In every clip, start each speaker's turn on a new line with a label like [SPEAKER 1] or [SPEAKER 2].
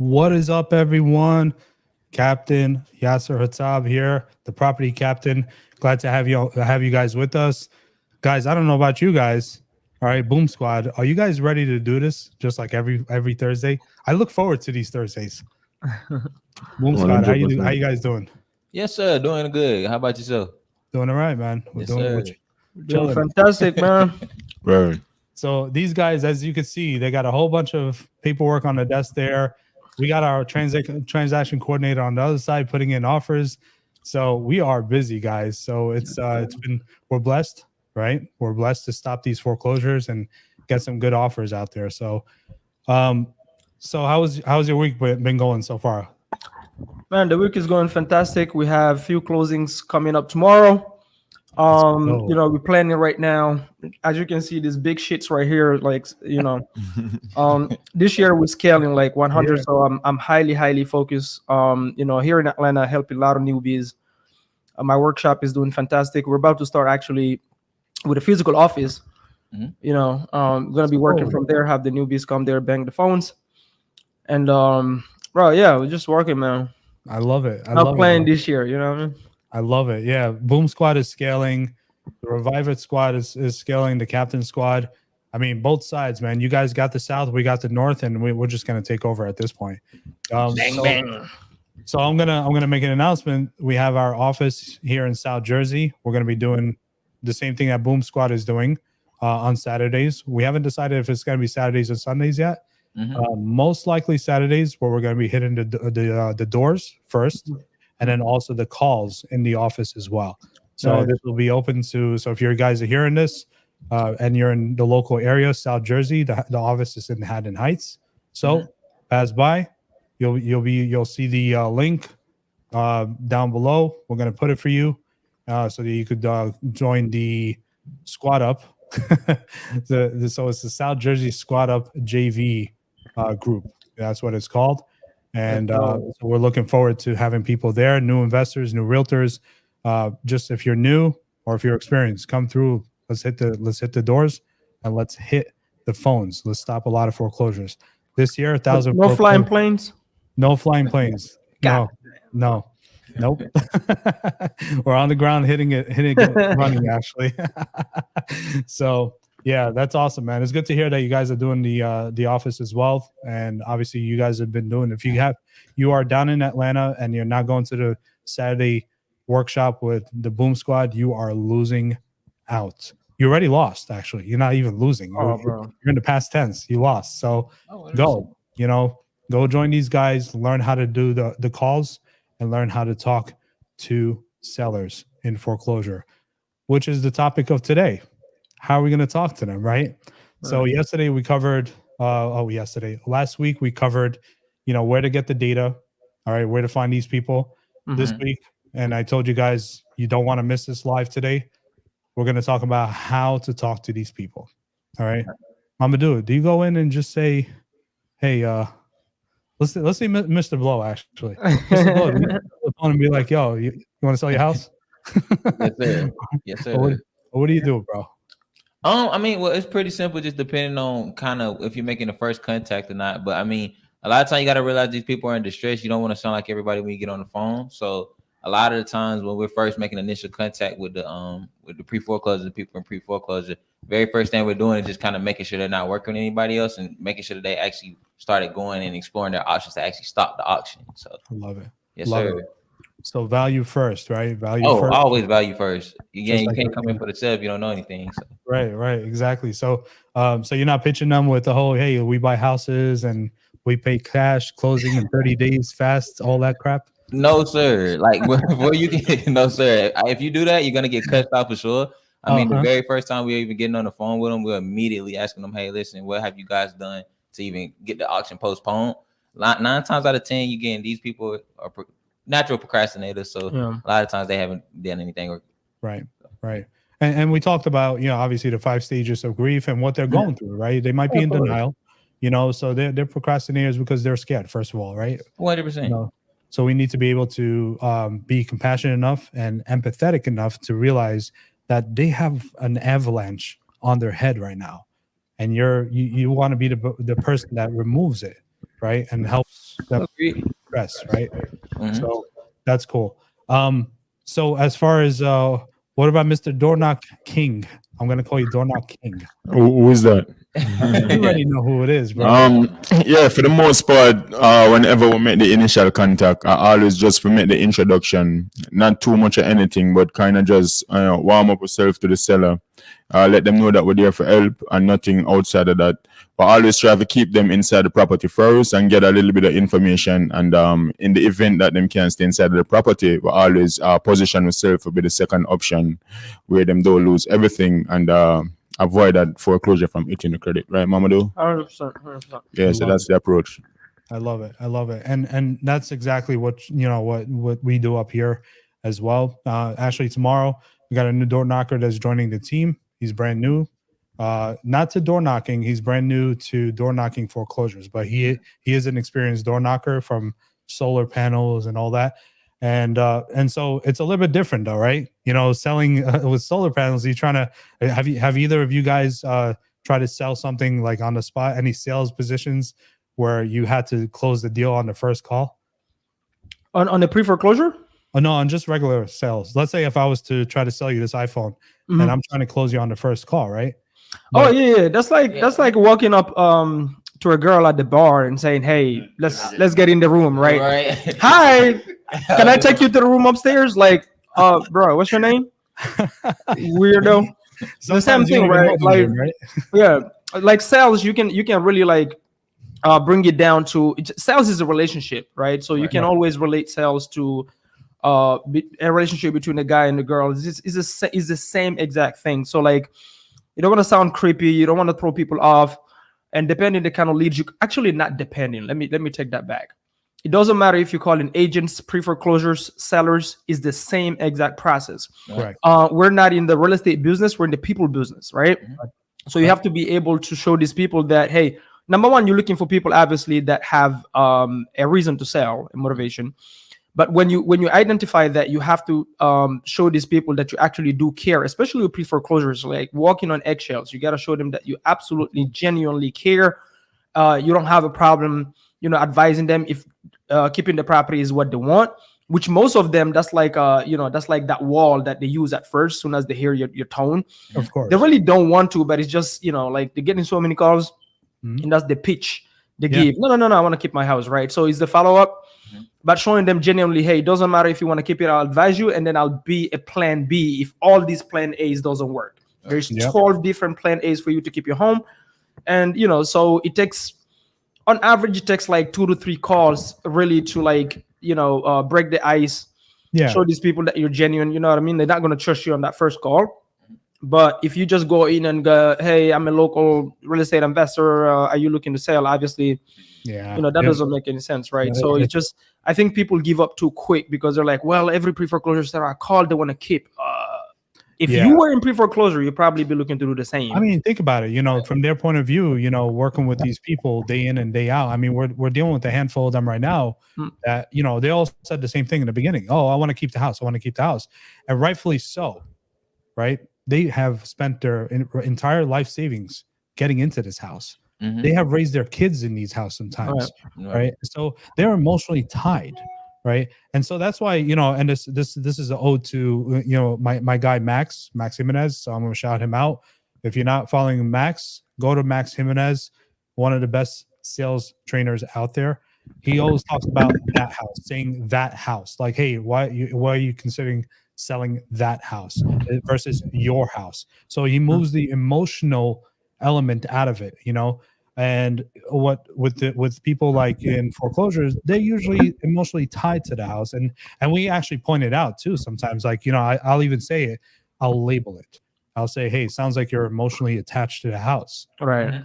[SPEAKER 1] What is up, everyone? Captain Yasser Hatab here, the property captain. Glad to have you guys with us. Guys, I don't know about you guys. All right, Boom Squad, are you guys ready to do this just like every Thursday? I look forward to these Thursdays. Boom Squad, how you guys doing?
[SPEAKER 2] Yes, sir. Doing good. How about yourself?
[SPEAKER 1] Doing all right, man. We're
[SPEAKER 2] Yes,
[SPEAKER 1] doing
[SPEAKER 2] sir.
[SPEAKER 1] it.
[SPEAKER 3] Doing fantastic, man.
[SPEAKER 4] Right.
[SPEAKER 1] So these guys, as you can see, they got a whole bunch of paperwork on the desk there. We got our transaction coordinator on the other side putting in offers. So we are busy, guys. So we're blessed, right? We're blessed to stop these foreclosures and get some good offers out there. So how's your week been going so far?
[SPEAKER 3] Man, the week is going fantastic. We have a few closings coming up tomorrow. We're planning right now. As you can see, these big shits right here, this year we're scaling like 100. Yeah. So I'm highly focused. Here in Atlanta, helping a lot of newbies. My workshop is doing fantastic. We're about to start actually with a physical office. Mm-hmm. Gonna be working from there. Have the newbies come there, bang the phones, and we're just working, man.
[SPEAKER 1] I love it.
[SPEAKER 3] I'm playing this year. You know what I mean?
[SPEAKER 1] I love it. Yeah. Boom Squad is scaling. The Revive It Squad is scaling. The Captain Squad. I mean, both sides, man. You guys got the South, we got the North, and we're just gonna take over at this point.
[SPEAKER 3] Bang.
[SPEAKER 1] So I'm gonna make an announcement. We have our office here in South Jersey. We're gonna be doing the same thing that Boom Squad is doing on Saturdays. We haven't decided if it's gonna be Saturdays or Sundays yet. Mm-hmm. Most likely Saturdays, where we're gonna be hitting the doors first. And then also the calls in the office as well. So This will be open to. So if you guys are hearing this and you're in the local area, South Jersey, the office is in Haddon Heights. So pass by, you'll see the link down below. We're gonna put it for you so that you could join the Squad Up. So it's the South Jersey Squad Up JV group. That's what it's called. And so we're looking forward to having people there, new investors, new realtors. Just if you're new or if you're experienced, come through. Let's hit the doors and let's hit the phones. Let's stop a lot of foreclosures this year. 1,000.
[SPEAKER 3] No flying planes.
[SPEAKER 1] No flying planes. No. Nope. We're on the ground hitting it, running actually. So. Yeah, that's awesome, man. It's good to hear that you guys are doing the office as well. And obviously you guys have been doing, if you are down in Atlanta and you're not going to the Saturday workshop with the Boom Squad, you are losing out. You already lost, actually. You're not even losing. You're in the past tense. You lost. So go join these guys, learn how to do the calls and learn how to talk to sellers in foreclosure, which is the topic of today. How are we going to talk to them, right? So yesterday we covered, last week we covered, where to get the data, all right, where to find these people. This week, and I told you guys, you don't want to miss this live today. We're going to talk about how to talk to these people, all right? Mama do you go in and just say, hey, let's see Mr. Blow, actually. Mr. Blow, you want to be like, yo, you want to sell your house?
[SPEAKER 2] Yes, sir.
[SPEAKER 1] What do you do, bro?
[SPEAKER 2] It's pretty simple, just depending on kind of if you're making the first contact or not. But I mean, a lot of times you got to realize these people are in distress. You don't want to sound like everybody when you get on the phone. So a lot of the times when we're first making initial contact with the pre-foreclosure, the people in pre-foreclosure, very first thing we're doing is just kind of making sure they're not working with anybody else and making sure that they actually started going and exploring their options to actually stop the auction. So
[SPEAKER 1] I love it.
[SPEAKER 2] Yes, sir.
[SPEAKER 1] So value first, right? First.
[SPEAKER 2] Always value first. You can't come in for the sale if you don't know anything. So.
[SPEAKER 1] Right, exactly. So, so you're not pitching them with the whole, hey, we buy houses and we pay cash, closing in 30 days, fast, all that crap.
[SPEAKER 2] No, sir. Like where you can, no, sir. If you do that, you're gonna get cut off for sure. I mean, the very first time we were even getting on the phone with them, we're immediately asking them, hey, listen, what have you guys done to even get the auction postponed? 9 times out of 10, you getting these people are natural procrastinators, so a lot of times they haven't done anything.
[SPEAKER 1] Right. And we talked about, obviously the 5 stages of grief and what they're going through, right? They might be in denial, so they're procrastinators because they're scared, first of all, right?
[SPEAKER 2] 100%.
[SPEAKER 1] So we need to be able to be compassionate enough and empathetic enough to realize that they have an avalanche on their head right now, and you want to be the person that removes it, right? And helps them progress, right? So that's cool. So as far as what about Mr. Doorknock King? I'm gonna call you Doorknock King.
[SPEAKER 4] Who is that?
[SPEAKER 1] You already know who it is, bro.
[SPEAKER 4] Yeah, for the most part, whenever we make the initial contact, I always just make the introduction, not too much of anything, but kind of just warm up yourself to the seller, let them know that we're there for help and nothing outside of that. But I always try to keep them inside the property first and get a little bit of information. And in the event that them can't stay inside of the property, we always position ourselves to be the second option, where them don't lose everything and avoid that foreclosure from eating the credit, right, Mamadou?
[SPEAKER 3] 100%.
[SPEAKER 4] Yeah, so that's the approach.
[SPEAKER 1] I love it. And that's exactly what what we do up here as well. Actually, tomorrow we got a new door knocker that's joining the team. He's brand new, not to door knocking. He's brand new to door knocking foreclosures, but he is an experienced door knocker from solar panels and all that. And so it's a little bit different though, right? Selling with solar panels, you trying to have either of you guys try to sell something like on the spot? Any sales positions where you had to close the deal on the first call?
[SPEAKER 3] On the pre-foreclosure?
[SPEAKER 1] Oh, no, on just regular sales. Let's say if I was to try to sell you this iPhone and I'm trying to close you on the first call, right?
[SPEAKER 3] But, yeah. That's like walking up to a girl at the bar and saying, "Hey, let's get in the room, right? Hi, can I take you to the room upstairs? Like, bro, what's your name? Weirdo." The same thing, right? Like, yeah, like sales, you can really like bring it down to sales is a relationship, right? So you can always relate sales to a relationship between a guy and a girl. Is the same exact thing. So like, you don't want to sound creepy, you don't want to throw people off, and depending the kind of leads you actually not depending. Let me take that back. It doesn't matter if you call in agents, pre-foreclosures, sellers, is the same exact process.
[SPEAKER 1] Correct.
[SPEAKER 3] We're not in the real estate business, we're in the people business, right? So you have to be able to show these people that, hey, number one, you're looking for people obviously that have a reason to sell, a motivation. But when you identify that, you have to show these people that you actually do care, especially with pre-foreclosures, like walking on eggshells. You got to show them that you absolutely genuinely care. You don't have a problem, advising them if keeping the property is what they want, which most of them, that's like that's like that wall that they use at first, as soon as they hear your tone.
[SPEAKER 1] Of course.
[SPEAKER 3] They really don't want to, but it's just, like they're getting so many calls, and that's the pitch they give. No, I want to keep my house, right? So it's the follow-up. But showing them genuinely, hey, it doesn't matter if you want to keep it, I'll advise you, and then I'll be a plan B if all these plan A's doesn't work. There's 12 different plan A's for you to keep your home. And, so it takes, on average, it takes like 2 to 3 calls really to like, break the ice, show these people that you're genuine, you know what I mean? They're not going to trust you on that first call. But if you just go in and go, hey, I'm a local real estate investor, are you looking to sell? Obviously, that doesn't make any sense, right? So it's just, I think people give up too quick because they're like, well, every pre-foreclosure seller I call, they want to keep. If you were in pre-foreclosure, you'd probably be looking to do the same.
[SPEAKER 1] I mean, think about it, from their point of view, working with these people day in and day out. I mean, we're dealing with a handful of them right now that, they all said the same thing in the beginning. Oh, I want to keep the house. I want to keep the house. And rightfully so, right? They have spent their entire life savings getting into this house. They have raised their kids in these houses sometimes, right? So they're emotionally tied, right? And so that's why, and this is an ode to, my guy, Max Jimenez. So I'm going to shout him out. If you're not following Max, go to Max Jimenez, one of the best sales trainers out there. He always talks about that house, saying that house, like, hey, why are you considering selling that house versus your house? So he moves the emotional element out of it, and what with people like in foreclosures, they're usually emotionally tied to the house, and we actually point it out too sometimes, like, I'll even say it, I'll label it, I'll say, hey, it sounds like you're emotionally attached to the house, right?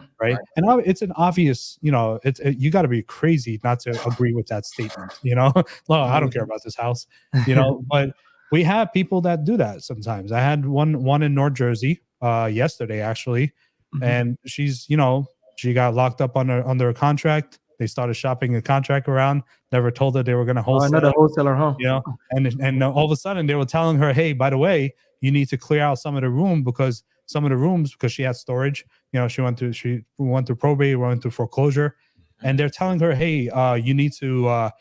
[SPEAKER 1] And it's an obvious, you got to be crazy not to agree with that statement, no, I don't care about this house, but we have people that do that sometimes. I had one in North Jersey yesterday, actually, and she's, she got locked up under a contract. They started shopping the contract around. Never told her they were going to wholesale.
[SPEAKER 3] Another wholesaler, huh?
[SPEAKER 1] And all of a sudden they were telling her, hey, by the way, you need to clear out some of the rooms because she had storage. She went through probate, went through foreclosure. and they're telling her, hey, you need to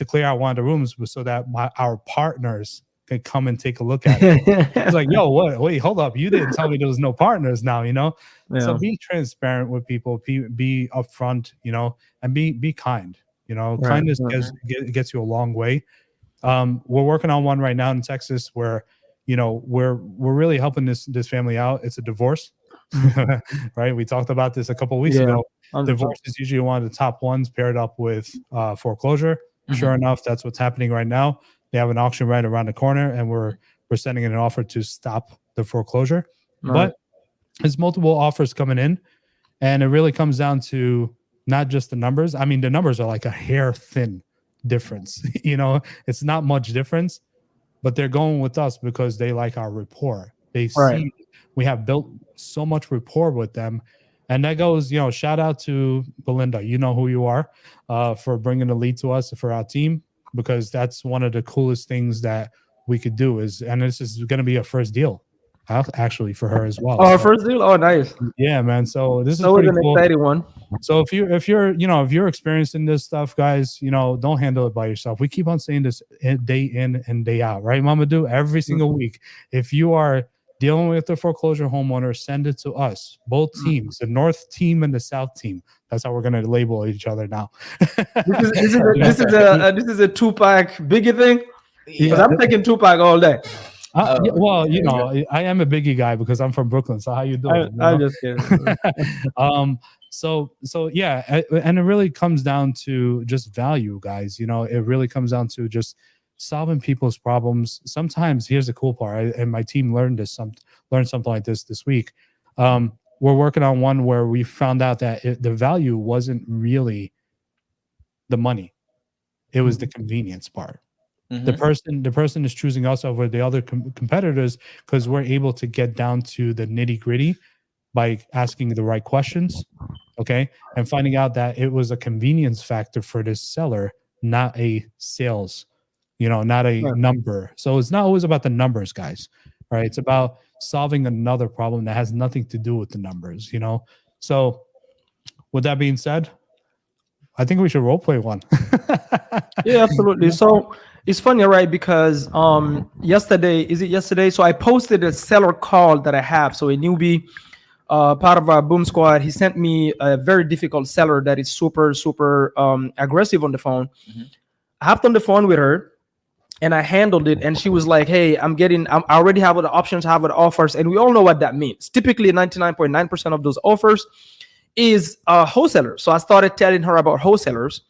[SPEAKER 1] clear out one of the rooms so that our partners can come and take a look at it. It's like, yo, what? Wait, hold up. You didn't tell me there was no partners now, you know?
[SPEAKER 3] Yeah.
[SPEAKER 1] So be transparent with people, be upfront, you know, and be kind, you know.
[SPEAKER 3] Right.
[SPEAKER 1] Kindness gets you a long way. We're working on one right now in Texas where, you know, we're really helping this family out. It's a divorce, right? We talked about this a couple of weeks ago.
[SPEAKER 3] 100%.
[SPEAKER 1] Divorce is usually one of the top ones paired up with foreclosure. Sure enough, that's what's happening right now. They have an auction right around the corner, and we're sending in an offer to stop the foreclosure.
[SPEAKER 3] Right.
[SPEAKER 1] But there's multiple offers coming in, and it really comes down to not just the numbers. I mean, the numbers are like a hair thin difference. You know, it's not much difference, but they're going with us because they like our rapport. They see we have built so much rapport with them. And that goes, you know, shout out to Belinda. You know who you are, for bringing the lead to us for our team, because that's one of the coolest things that we could do and this is going to be a first deal actually for her as well.
[SPEAKER 3] Oh, first deal? Oh, nice.
[SPEAKER 1] Yeah, man. So this is
[SPEAKER 3] an
[SPEAKER 1] pretty cool.
[SPEAKER 3] exciting one.
[SPEAKER 1] So if you're experiencing this stuff, guys, you know, don't handle it by yourself. We keep on saying this day in and day out, right, Mamadou? Every single week. If you are dealing with the foreclosure homeowner, send it to us. Both teams, the North team and the South team. That's how we're going to label each other now.
[SPEAKER 3] This is a Tupac Biggie thing. Because I'm taking Tupac all day.
[SPEAKER 1] Well, you know, I am a Biggie guy because I'm from Brooklyn. So how you doing?
[SPEAKER 3] I'm just kidding.
[SPEAKER 1] So yeah, and it really comes down to just value, guys. You know, it really comes down to just solving people's problems. Sometimes here's the cool part, and my team learned something like this week. We're working on one where we found out that the value wasn't really the money; it was the convenience part. The person is choosing us over the other competitors because we're able to get down to the nitty gritty by asking the right questions, okay, and finding out that it was a convenience factor for this seller, not a sales. You know, not a number. So it's not always about the numbers, guys, right? It's about solving another problem that has nothing to do with the numbers, you know? So with that being said, I think we should role play one.
[SPEAKER 3] Yeah, absolutely. So it's funny, right? Because yesterday? So I posted a seller call that I have. So a newbie, part of our boom squad, he sent me a very difficult seller that is super aggressive on the phone. I hopped on the phone with her, and I handled it, and she was like, hey, I already have the options, have the offers, and we all know what that means. Typically 99.9% of those offers is wholesalers. So I started telling her about wholesalers.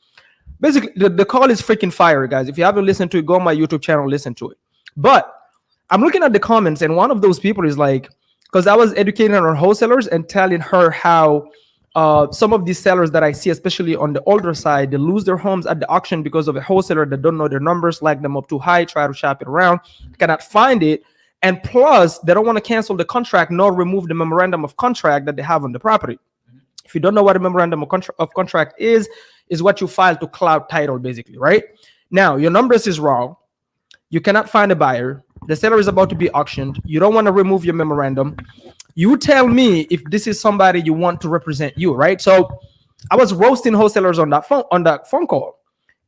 [SPEAKER 3] Basically, the call is freaking fire, guys. If you haven't listened to it, go on my YouTube channel, listen to it. But I'm looking at the comments, and one of those people is like, because I was educating her on wholesalers and telling her how some of these sellers that I see, especially on the older side, they lose their homes at the auction because of a wholesaler that don't know their numbers, like them up too high, try to shop it around, cannot find it. And plus, they don't want to cancel the contract nor remove the memorandum of contract that they have on the property. If you don't know what a memorandum of contract is what you file to cloud title, basically, right? Now, your numbers is wrong. You cannot find a buyer. The seller is about to be auctioned. You don't want to remove your memorandum. You tell me if this is somebody you want to represent you, right? So I was roasting wholesalers on that phone call.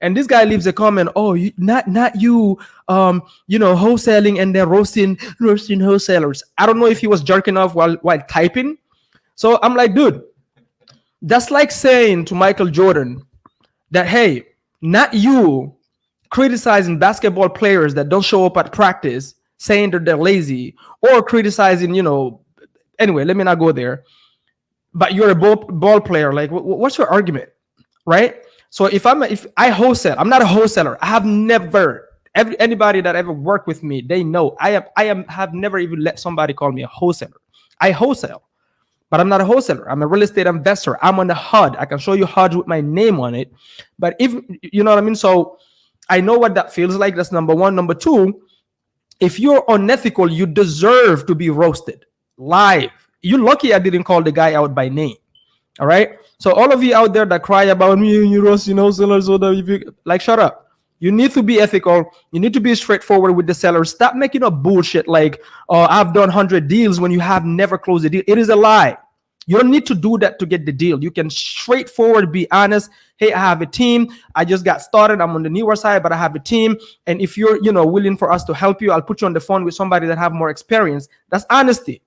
[SPEAKER 3] And this guy leaves a comment, oh, not you, wholesaling and then roasting wholesalers. I don't know if he was jerking off while typing. So I'm like, dude, that's like saying to Michael Jordan that, hey, not you criticizing basketball players that don't show up at practice, saying that they're lazy, or criticizing, anyway, let me not go there. But you're a ball player. Like, what's your argument, right? So if I wholesale, I'm not a wholesaler. I have never, anybody that ever worked with me, they know I have never even let somebody call me a wholesaler. I wholesale, but I'm not a wholesaler. I'm a real estate investor. I'm on the HUD. I can show you HUD with my name on it. But if you know what I mean, so I know what that feels like. That's number one. Number two, if you're unethical, you deserve to be roasted live. You're lucky I didn't call the guy out by name. All right. So all of you out there that cry about me and you roasting wholesalers, so that if you like, shut up. You need to be ethical. You need to be straightforward with the sellers. Stop making up bullshit like, I've done 100 deals when you have never closed a deal. It is a lie. You don't need to do that to get the deal. You can straightforward be honest. Hey, I have a team. I just got started. I'm on the newer side, but I have a team. And if you're, willing for us to help you, I'll put you on the phone with somebody that have more experience. That's honesty.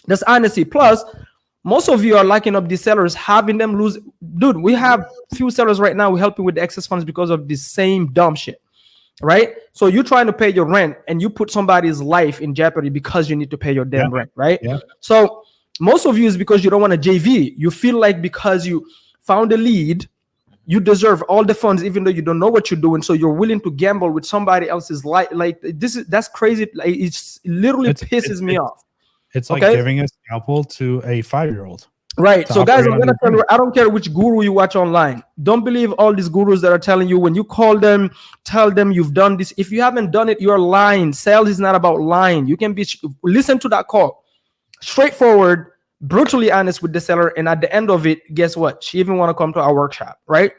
[SPEAKER 3] That's honesty. Plus, most of you are locking up these sellers, having them lose. Dude, we have few sellers right now. We help you with the excess funds because of the same dumb shit. Right? So you're trying to pay your rent and you put somebody's life in jeopardy because you need to pay your damn rent, right?
[SPEAKER 1] Yeah.
[SPEAKER 3] So most of you is because you don't want a JV. You feel like because you found a lead, you deserve all the funds, even though you don't know what you're doing. So you're willing to gamble with somebody else's life. Like that's crazy. Like, it literally pisses me off.
[SPEAKER 1] It's like giving a scalpel to a 5-year-old.
[SPEAKER 3] Right. So guys, I'm gonna tell you, I don't care which guru you watch online. Don't believe all these gurus that are telling you when you call them, tell them you've done this. If you haven't done it, you're lying. Sales is not about lying. You can listen to that call. Straightforward, brutally honest with the seller, and at the end of it, guess what? She even want to come to our workshop, right?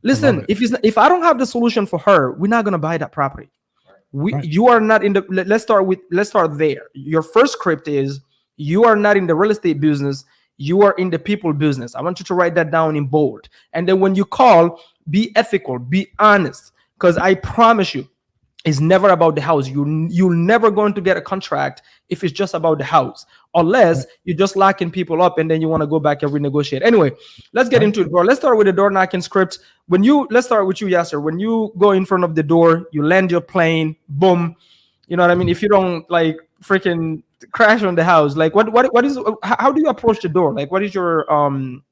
[SPEAKER 3] Listen, if I don't have the solution for her, we're not gonna buy that property. You are not in the. Let's start there. Your first script is you are not in the real estate business. You are in the people business. I want you to write that down in bold. And then when you call, be ethical, be honest, because I promise you, it's never about the house. You're never going to get a contract if it's just about the house, unless you're just locking people up and then you want to go back and renegotiate. Anyway, let's get into it, bro. Let's start with the door knocking script. Let's start with you, Yasser. When you go in front of the door, you land your plane, boom. You know what I mean? If you don't like freaking crash on the house, like what is, how do you approach the door? Like, what is your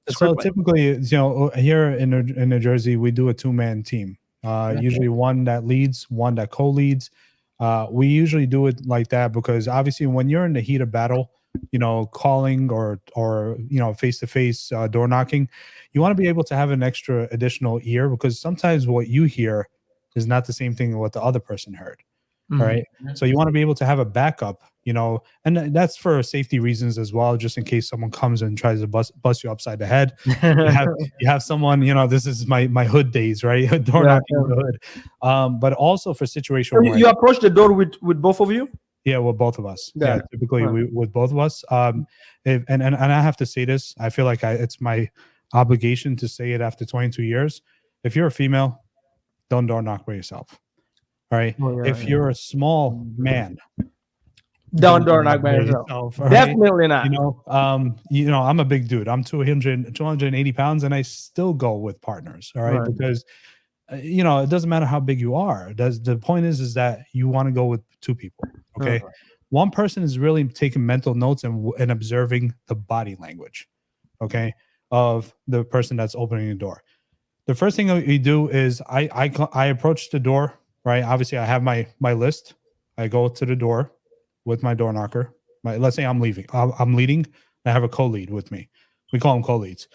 [SPEAKER 1] so typically, here in New Jersey, we do a 2-man team. Usually one that leads, one that co-leads. We usually do it like that because obviously when you're in the heat of battle, calling or face-to-face door knocking, you want to be able to have an extra additional ear, because sometimes what you hear is not the same thing what the other person heard. All right. So you want to be able to have a backup, and that's for safety reasons as well, just in case someone comes and tries to bust you upside the head. You have someone, this is my hood days, right? Door knocking in the hood. But also for situation
[SPEAKER 3] you approach the door with both of you?
[SPEAKER 1] Yeah, with both of us. Yeah, typically with both of us. And I have to say this, I feel like it's my obligation to say it after 22 years. If you're a female, don't door knock by yourself. All right. If you're a small man,
[SPEAKER 3] don't door knock by yourself. Right? Definitely not.
[SPEAKER 1] I'm a big dude. I'm 280 pounds, and I still go with partners. All right, because it doesn't matter how big you are. The point is that you want to go with 2 people. Okay, one person is really taking mental notes and observing the body language. Okay, of the person that's opening the door. The first thing that we do is I approach the door. Right. Obviously, I have my list. I go to the door with my door knocker. Let's say I'm leaving. I'm leading. I have a co-lead with me. We call them co-leads.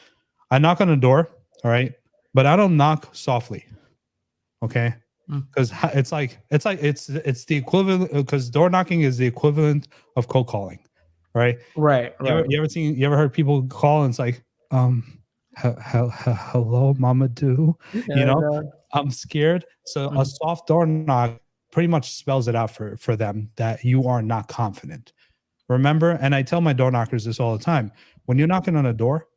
[SPEAKER 1] I knock on the door. All right, but I don't knock softly. Okay, because it's the equivalent. Because door knocking is the equivalent of cold calling. Right.
[SPEAKER 3] Right.
[SPEAKER 1] You ever heard people call and it's like hello, Mama Do. I'm scared. So a soft door knock pretty much spells it out for them that you are not confident. Remember, and I tell my door knockers this all the time, when you're knocking on a door,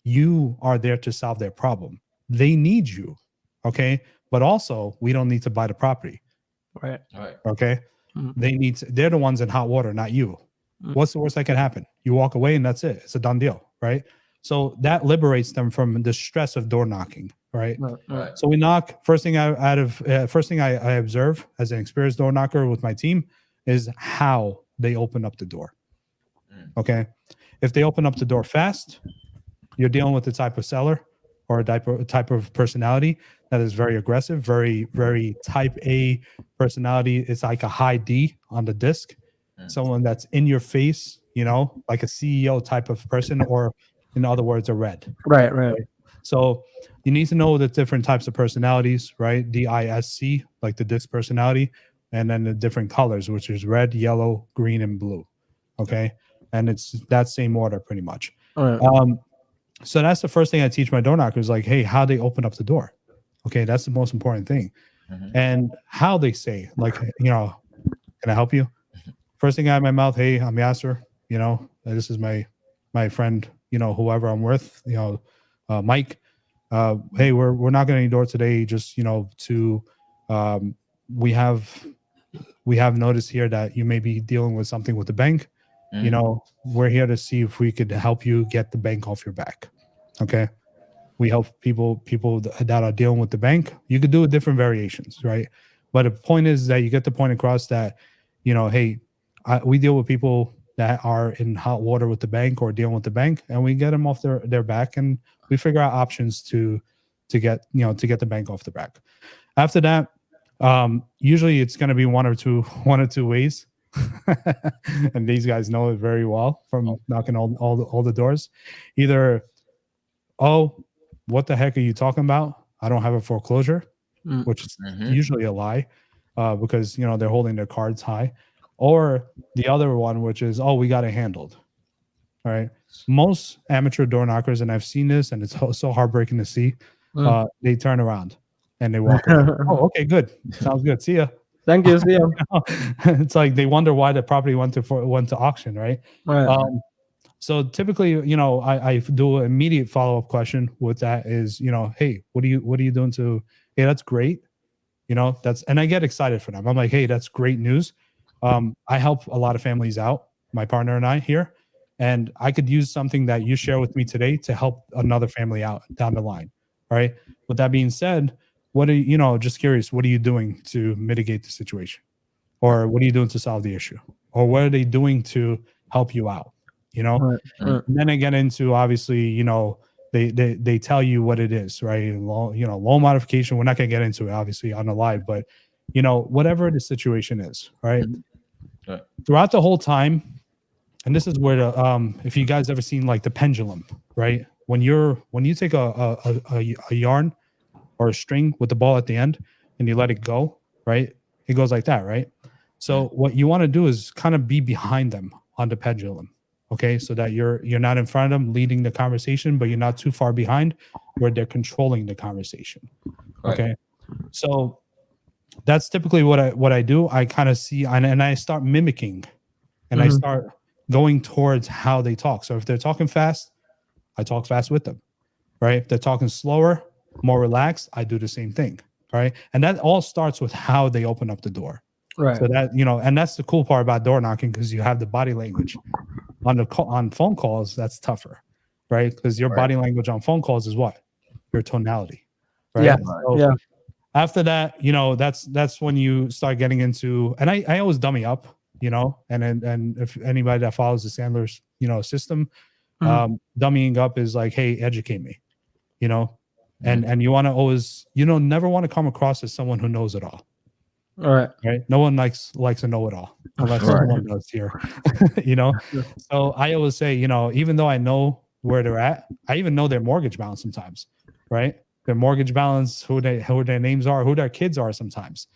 [SPEAKER 1] you are there to solve their problem. They need you. Okay. But also, we don't need to buy the property.
[SPEAKER 3] Right.
[SPEAKER 1] Okay. They're the ones in hot water, not you. What's the worst that can happen? You walk away and that's it. It's a done deal. Right. So that liberates them from the stress of door knocking. Right. So we knock. First thing I observe as an experienced door knocker with my team is how they open up the door. Okay. If they open up the door fast, you're dealing with the type of seller or a type of personality that is very aggressive, very, very type A personality. It's like a high D on the disc. Someone that's in your face, like a CEO type of person, or in other words, a red.
[SPEAKER 3] Right.
[SPEAKER 1] So you need to know the different types of personalities, right? DISC, like the disc personality, and then the different colors, which is red, yellow, green, and blue. Okay. And it's that same order pretty much. So that's the first thing I teach my door knockers, like, hey, how they open up the door. Okay. That's the most important thing. And how they say, like, can I help you? First thing out of my mouth, hey, I'm Yasser. This is my friend, whoever I'm with, Mike, hey, we're not going to endorse today. Just, we have noticed here that you may be dealing with something with the bank. We're here to see if we could help you get the bank off your back. Okay. We help people that are dealing with the bank. You could do different variations, right? But the point is that you get the point across that, hey, we deal with people that are in hot water with the bank or dealing with the bank, and we get them off their back, and we figure out options to get the bank off the back. After that, usually it's going to be one or two ways. And these guys know it very well from knocking all the doors. Either, oh, what the heck are you talking about? I don't have a foreclosure, which is usually a lie, because they're holding their cards high. Or the other one, which is, oh, we got it handled. All right. Most amateur door knockers, and I've seen this, and it's so heartbreaking to see, they turn around and they walk away. Oh, okay, good. Sounds good. See ya.
[SPEAKER 3] Thank you. See ya.
[SPEAKER 1] It's like they wonder why the property went to auction, right?
[SPEAKER 3] Right.
[SPEAKER 1] So typically, I do an immediate follow-up question with that is, hey, what are you doing to, hey, that's great. And I get excited for them. I'm like, hey, that's great news. I help a lot of families out, my partner and I here, and I could use something that you share with me today to help another family out down the line. All right. With that being said, what are you, just curious, what are you doing to mitigate the situation? Or what are you doing to solve the issue? Or what are they doing to help you out?
[SPEAKER 3] Right.
[SPEAKER 1] And then I get into, obviously, they tell you what it is, right? Loan modification. We're not going to get into it, obviously, on the live, but whatever the situation is, right? Throughout the whole time, and this is where the if you guys ever seen like the pendulum, right? When you take a yarn or a string with the ball at the end and you let it go, right? It goes like that, right? So what you want to do is kind of be behind them on the pendulum. Okay, so that you're not in front of them leading the conversation, but you're not too far behind where they're controlling the conversation. Okay, so that's typically what I do. I kind of see and I start mimicking, and I start going towards how they talk. So if they're talking fast, I talk fast with them, right? If they're talking slower, more relaxed, I do the same thing, right? And that all starts with how they open up the door.
[SPEAKER 3] Right.
[SPEAKER 1] So that and that's the cool part about door knocking, because you have the body language. On phone calls, that's tougher, right? Because your body language on phone calls is what? Your tonality, right?
[SPEAKER 3] Yeah.
[SPEAKER 1] So after that, that's when you start getting into, and I always dummy up, and if anybody that follows the Sandler's, system, dummying up is like, hey, educate me, and you want to always, never want to come across as someone who knows it all.
[SPEAKER 3] All right.
[SPEAKER 1] Right. No one likes to know it all, unless someone does here. So I always say, even though I know where they're at, I even know their mortgage balance sometimes, right? Their mortgage balance, who their names are, who their kids are sometimes.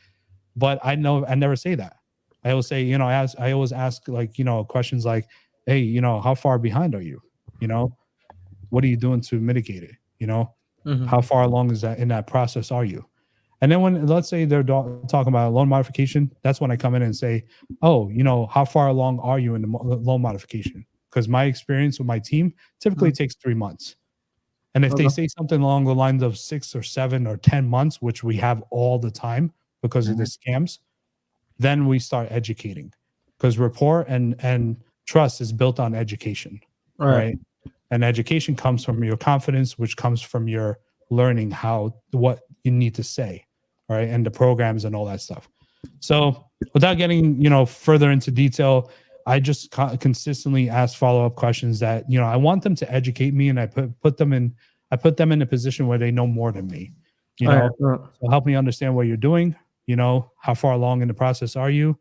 [SPEAKER 1] But I never say that. I always say, I always ask like, questions like, hey, how far behind are you? What are you doing to mitigate it? How far along is that in that process are you? And then when, let's say they're talking about a loan modification, that's when I come in and say, oh, how far along are you in the loan modification? Because my experience with my team typically takes 3 months. And if they say something along the lines of 6 or 7 or 10 months, which we have all the time because of the scams, then we start educating, because rapport and trust is built on education, right? And education comes from your confidence, which comes from your learning what you need to say, right? And the programs and all that stuff. So without getting, further into detail, I just consistently ask follow-up questions that, I want them to educate me, and I put them in a position where they know more than me, so help me understand what you're doing, how far along in the process are you?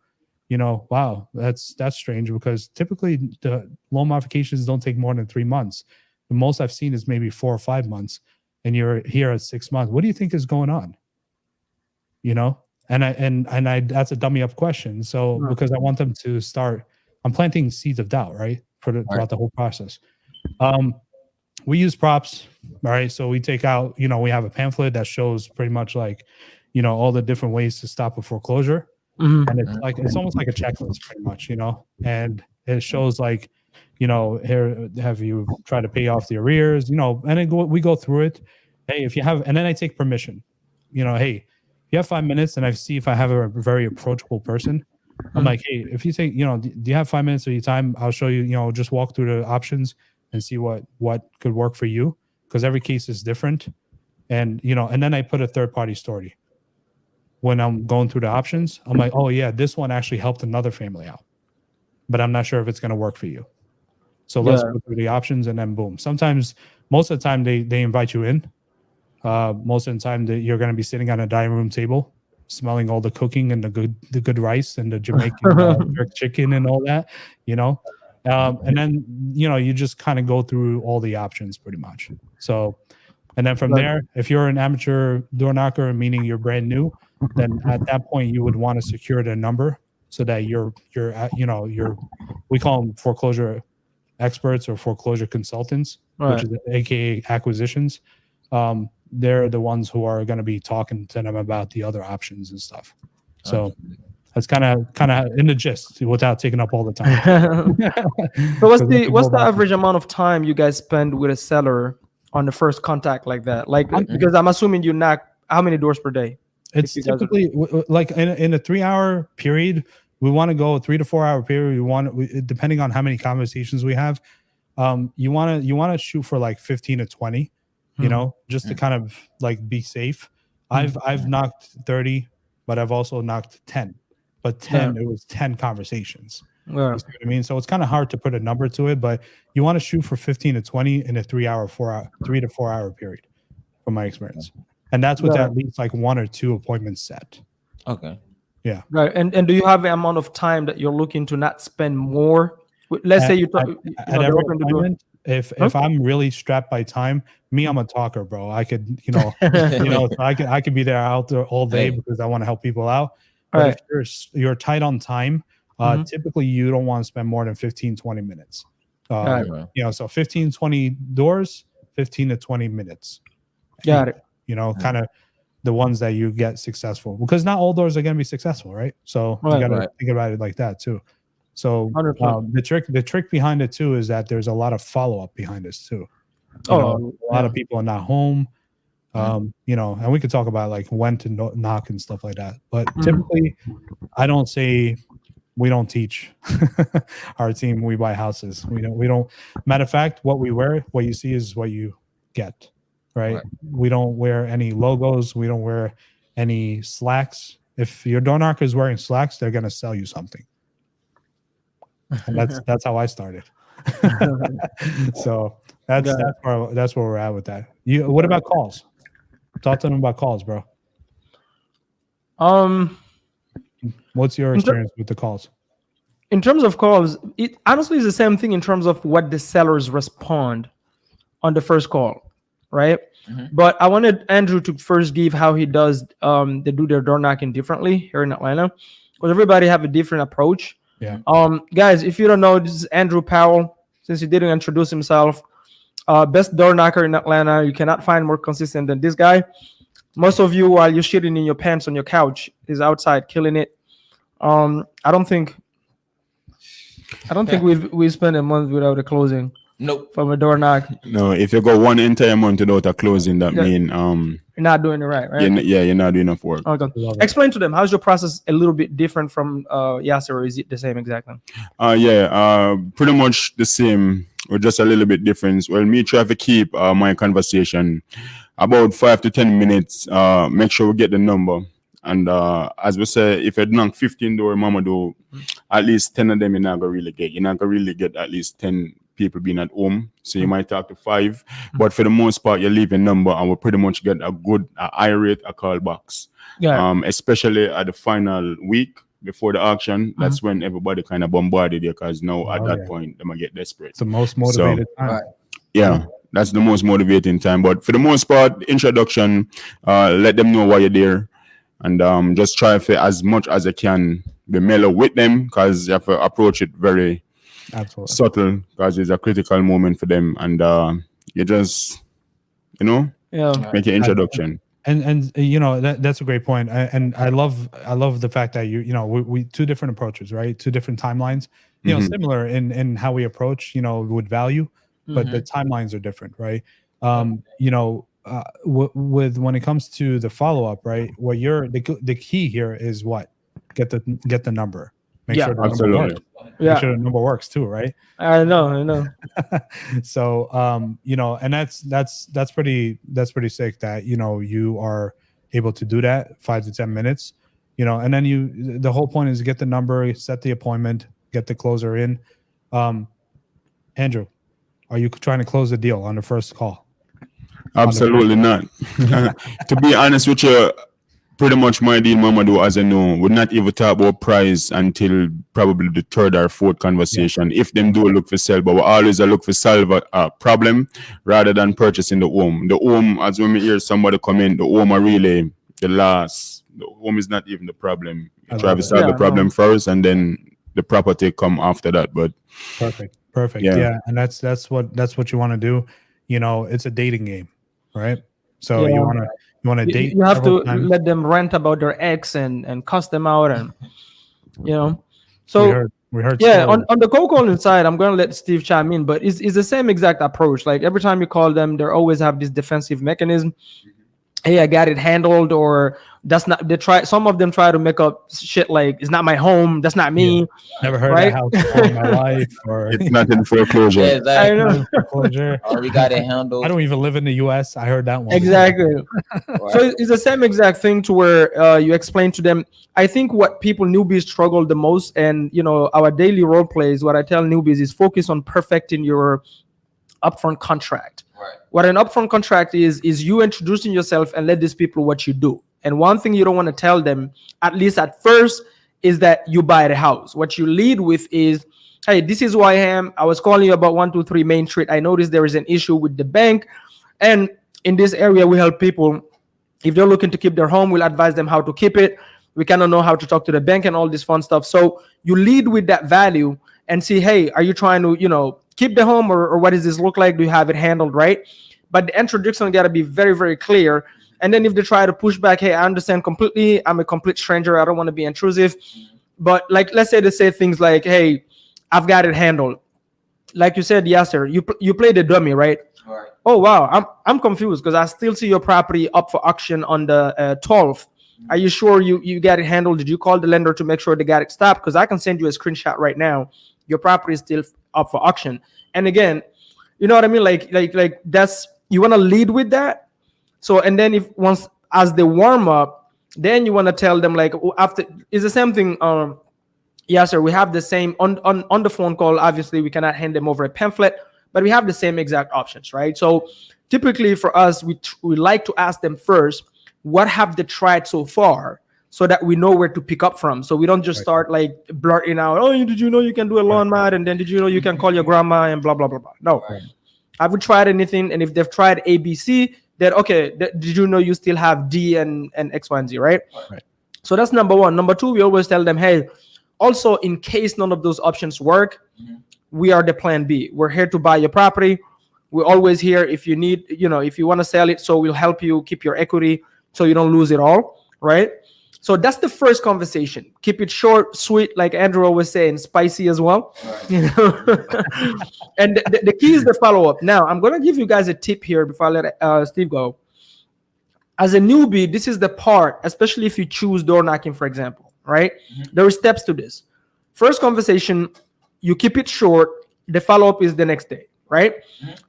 [SPEAKER 1] Wow, that's strange, because typically the loan modifications don't take more than 3 months. The most I've seen is maybe 4 or 5 months. And you're here at 6 months. What do you think is going on? And I that's a dummy up question. So because I want them to start, I'm planting seeds of doubt, right? Throughout the whole process. We use props, right? So we take out, we have a pamphlet that shows pretty much like, all the different ways to stop a foreclosure. And it's almost like a checklist pretty much, and it shows like, Here, have you tried to pay off the arrears? And then we go through it. Hey, if you have, and then I take permission. Hey, if you have 5 minutes, and I see if I have a very approachable person, I'm like, hey, if you take, do you have 5 minutes of your time? I'll show you, just walk through the options and see what could work for you, because every case is different. And, and then I put a third party story. When I'm going through the options, I'm like, oh yeah, this one actually helped another family out, but I'm not sure if it's going to work for you. So let's go through the options, and then boom. Sometimes, most of the time, they invite you in. Most of the time, you're going to be sitting on a dining room table, smelling all the cooking and the good rice and the Jamaican jerk chicken and all that, and then you just kind of go through all the options pretty much. So, and then from there, if you're an amateur door knocker, meaning you're brand new, then at that point you would want to secure the number so that you're we call them foreclosure experts or foreclosure consultants, which is aka acquisitions. They're the ones who are going to be talking to them about the other options and stuff. So that's kind of in the gist without taking up all the time.
[SPEAKER 3] So what's the average amount of time you guys spend with a seller on the first contact like that? Like, because I'm assuming you knock how many doors per day?
[SPEAKER 1] It's typically like in a 3 hour period. We want to go 3 to 4 hour period. Depending on how many conversations we have, you want to shoot for like 15 to 20, just to kind of like be safe. I've knocked 30, but I've also knocked 10. But 10, it was 10 conversations. You see what I mean? So it's kind of hard to put a number to it, but you want to shoot for 15 to 20 in a 3 to 4 hour period, from my experience. And that's with at least like 1 or 2 appointments set.
[SPEAKER 2] Okay.
[SPEAKER 1] Yeah.
[SPEAKER 3] Right. And do you have the amount of time that you're looking to not spend more? Let's say you talk
[SPEAKER 1] at every appointment. If I'm really strapped by time, I'm a talker, bro. I could, I could be there out there all day because I want to help people out. But if you're tight on time, typically you don't want to spend more than 15, 20 minutes. So 15, 20 doors, 15 to 20 minutes.
[SPEAKER 3] Got it.
[SPEAKER 1] Kind of the ones that you get successful, because not all doors are going to be successful, right? So you got to think about it like that too. So the trick behind it too is that there's a lot of follow-up behind this too. A lot of people are not home, and we could talk about like when to knock and stuff like that. But typically, I don't say we don't teach our team. We buy houses. We don't. Matter of fact, what you see is what you get. Right? We don't wear any logos. We don't wear any slacks. If your door knocker is wearing slacks, they're gonna sell you something. And that's how I started. So that's where we're at with that. What about calls? Talk to them about calls, bro. What's your experience with the calls?
[SPEAKER 3] In terms of calls, it honestly is the same thing in terms of what the sellers respond on the first call. Right. But I wanted Andrew to first give how he does they do their door knocking differently here in Atlanta, because everybody have a different approach.
[SPEAKER 1] Yeah.
[SPEAKER 3] Guys, if you don't know, this is Andrew Powell. Since he didn't introduce himself, best door knocker in Atlanta. You cannot find more consistent than this guy. Most of you, while you're shitting in your pants on your couch, is outside killing it. I don't think we spent a month without a closing.
[SPEAKER 2] Nope.
[SPEAKER 3] From a door knock.
[SPEAKER 4] No, if you go one entire month without a closing, that mean
[SPEAKER 3] you're not doing it right?
[SPEAKER 4] You're not doing enough work.
[SPEAKER 3] Okay. Explain to them, how's your process a little bit different from Yasser, or is it the same exactly?
[SPEAKER 4] Pretty much the same, or just a little bit different. Well, me try to keep my conversation about 5 to 10 minutes. Make sure we get the number. And as we say, if you knock 15 door, mama do, at least 10 of them you're not gonna really get. You're not gonna really get at least 10 people being at home, so you might talk to 5, but for the most part you leave a number and we'll pretty much get a good high rate a call box. Especially at the final week before the auction. That's when everybody kind of bombarded you, because now at that point they might get desperate.
[SPEAKER 1] It's the most motivated time.
[SPEAKER 4] That's the most motivating time. But for the most part, introduction, let them know why you're there, and just try for as much as I can be mellow with them, because you have to approach it very subtle, because it's a critical moment for them, and you just make an introduction.
[SPEAKER 1] And that's a great point. And I love the fact that we two different approaches, right? 2 different timelines. you know, similar in how we approach, you know, with value, but the timelines are different, right? You know, with when it comes to the follow up, right? What you're the key here is what get the number. Make sure the number works. Make sure the number works too, right?
[SPEAKER 3] I know.
[SPEAKER 1] So you know, and that's pretty sick that, you know, you are able to do that 5 to 10 minutes, you know, and then the whole point is get the number, set the appointment, get the closer in. Andrew, are you trying to close the deal on the first call?
[SPEAKER 4] Absolutely not. To be honest with you, pretty much my deal, Mamadou, as I know, would not even talk about price until probably the third or fourth conversation. If them do look for sell, but we always look for solve a problem rather than purchasing the home. The home, as when we hear somebody comment, the home are really the last. The home is not even the problem. You try to solve the problem first, and then the property come after that. But
[SPEAKER 1] perfect. Yeah, and that's what you want to do. You know, it's a dating game, right? So you want to date.
[SPEAKER 3] You have to let them rant about their ex and cuss them out, and you know. So
[SPEAKER 1] we heard.
[SPEAKER 3] Yeah, on the cold calling side, I'm gonna let Steve chime in, but it's the same exact approach. Like every time you call them, they always have this defensive mechanism. Hey, I got it handled, or that's not. Some of them try to make up shit like it's not my home, that's not me.
[SPEAKER 1] Yeah. Never heard of a house before in my life, or
[SPEAKER 4] it's not in foreclosure.
[SPEAKER 2] Yeah, exactly.
[SPEAKER 3] I know.
[SPEAKER 1] Foreclosure.
[SPEAKER 2] Oh, we got it handled.
[SPEAKER 1] I don't even live in the US. I heard that one.
[SPEAKER 3] Exactly. So it's the same exact thing to where you explain to them. I think what newbies struggle the most, and you know, our daily role plays, what I tell newbies is focus on perfecting your upfront contract.
[SPEAKER 2] Right.
[SPEAKER 3] What an upfront contract is you introducing yourself and let these people what you do. And one thing you don't want to tell them, at least at first, is that you buy the house. What you lead with is, hey, this is who I am. I was calling you about 123 Main Street. I noticed there is an issue with the bank. And in this area, we help people. If they're looking to keep their home, we'll advise them how to keep it. We kind of know how to talk to the bank and all this fun stuff. So you lead with that value and see, hey, are you trying to, you know, keep the home, or what does this look like? Do you have it handled right? But the introduction got to be very, very clear. And then if they try to push back, hey, I understand completely. I'm a complete stranger. I don't want to be intrusive. But like, let's say they say things like, hey, I've got it handled. Like you said, yes, sir. You play the dummy, right?
[SPEAKER 2] Right.
[SPEAKER 3] Oh, wow. I'm confused because I still see your property up for auction on the 12th. Are you sure you got it handled? Did you call the lender to make sure they got it stopped? Because I can send you a screenshot right now. Your property is still up for auction. And again, you know what I mean? Like that's, you want to lead with that. So, and then as they warm up, then you want to tell them like after, it's the same thing. Yes, sir. We have the same on the phone call. Obviously, we cannot hand them over a pamphlet, but we have the same exact options, right? So typically for us, we like to ask them first, what have they tried so far, so that we know where to pick up from. So we don't just start like blurting out, oh, did you know you can do a lawn mat? And then did you know you can call your grandma and blah, blah, blah, blah. No.
[SPEAKER 2] Right.
[SPEAKER 3] Have we tried anything? And if they've tried ABC, then okay, did you know you still have D and X, Y, and Z, right? So that's number one. Number two, we always tell them, hey, also in case none of those options work, we are the plan B. We're here to buy your property. We're always here if you need, you know, if you want to sell it, so we'll help you keep your equity so you don't lose it all, right? So that's the first conversation. Keep it short, sweet, like Andrew always say, and spicy as well. Right. You know? And the key is the follow-up. Now, I'm going to give you guys a tip here before I let Steve go. As a newbie, this is the part, especially if you choose door knocking, for example, right? There are steps to this. First conversation, you keep it short. The follow-up is the next day, right?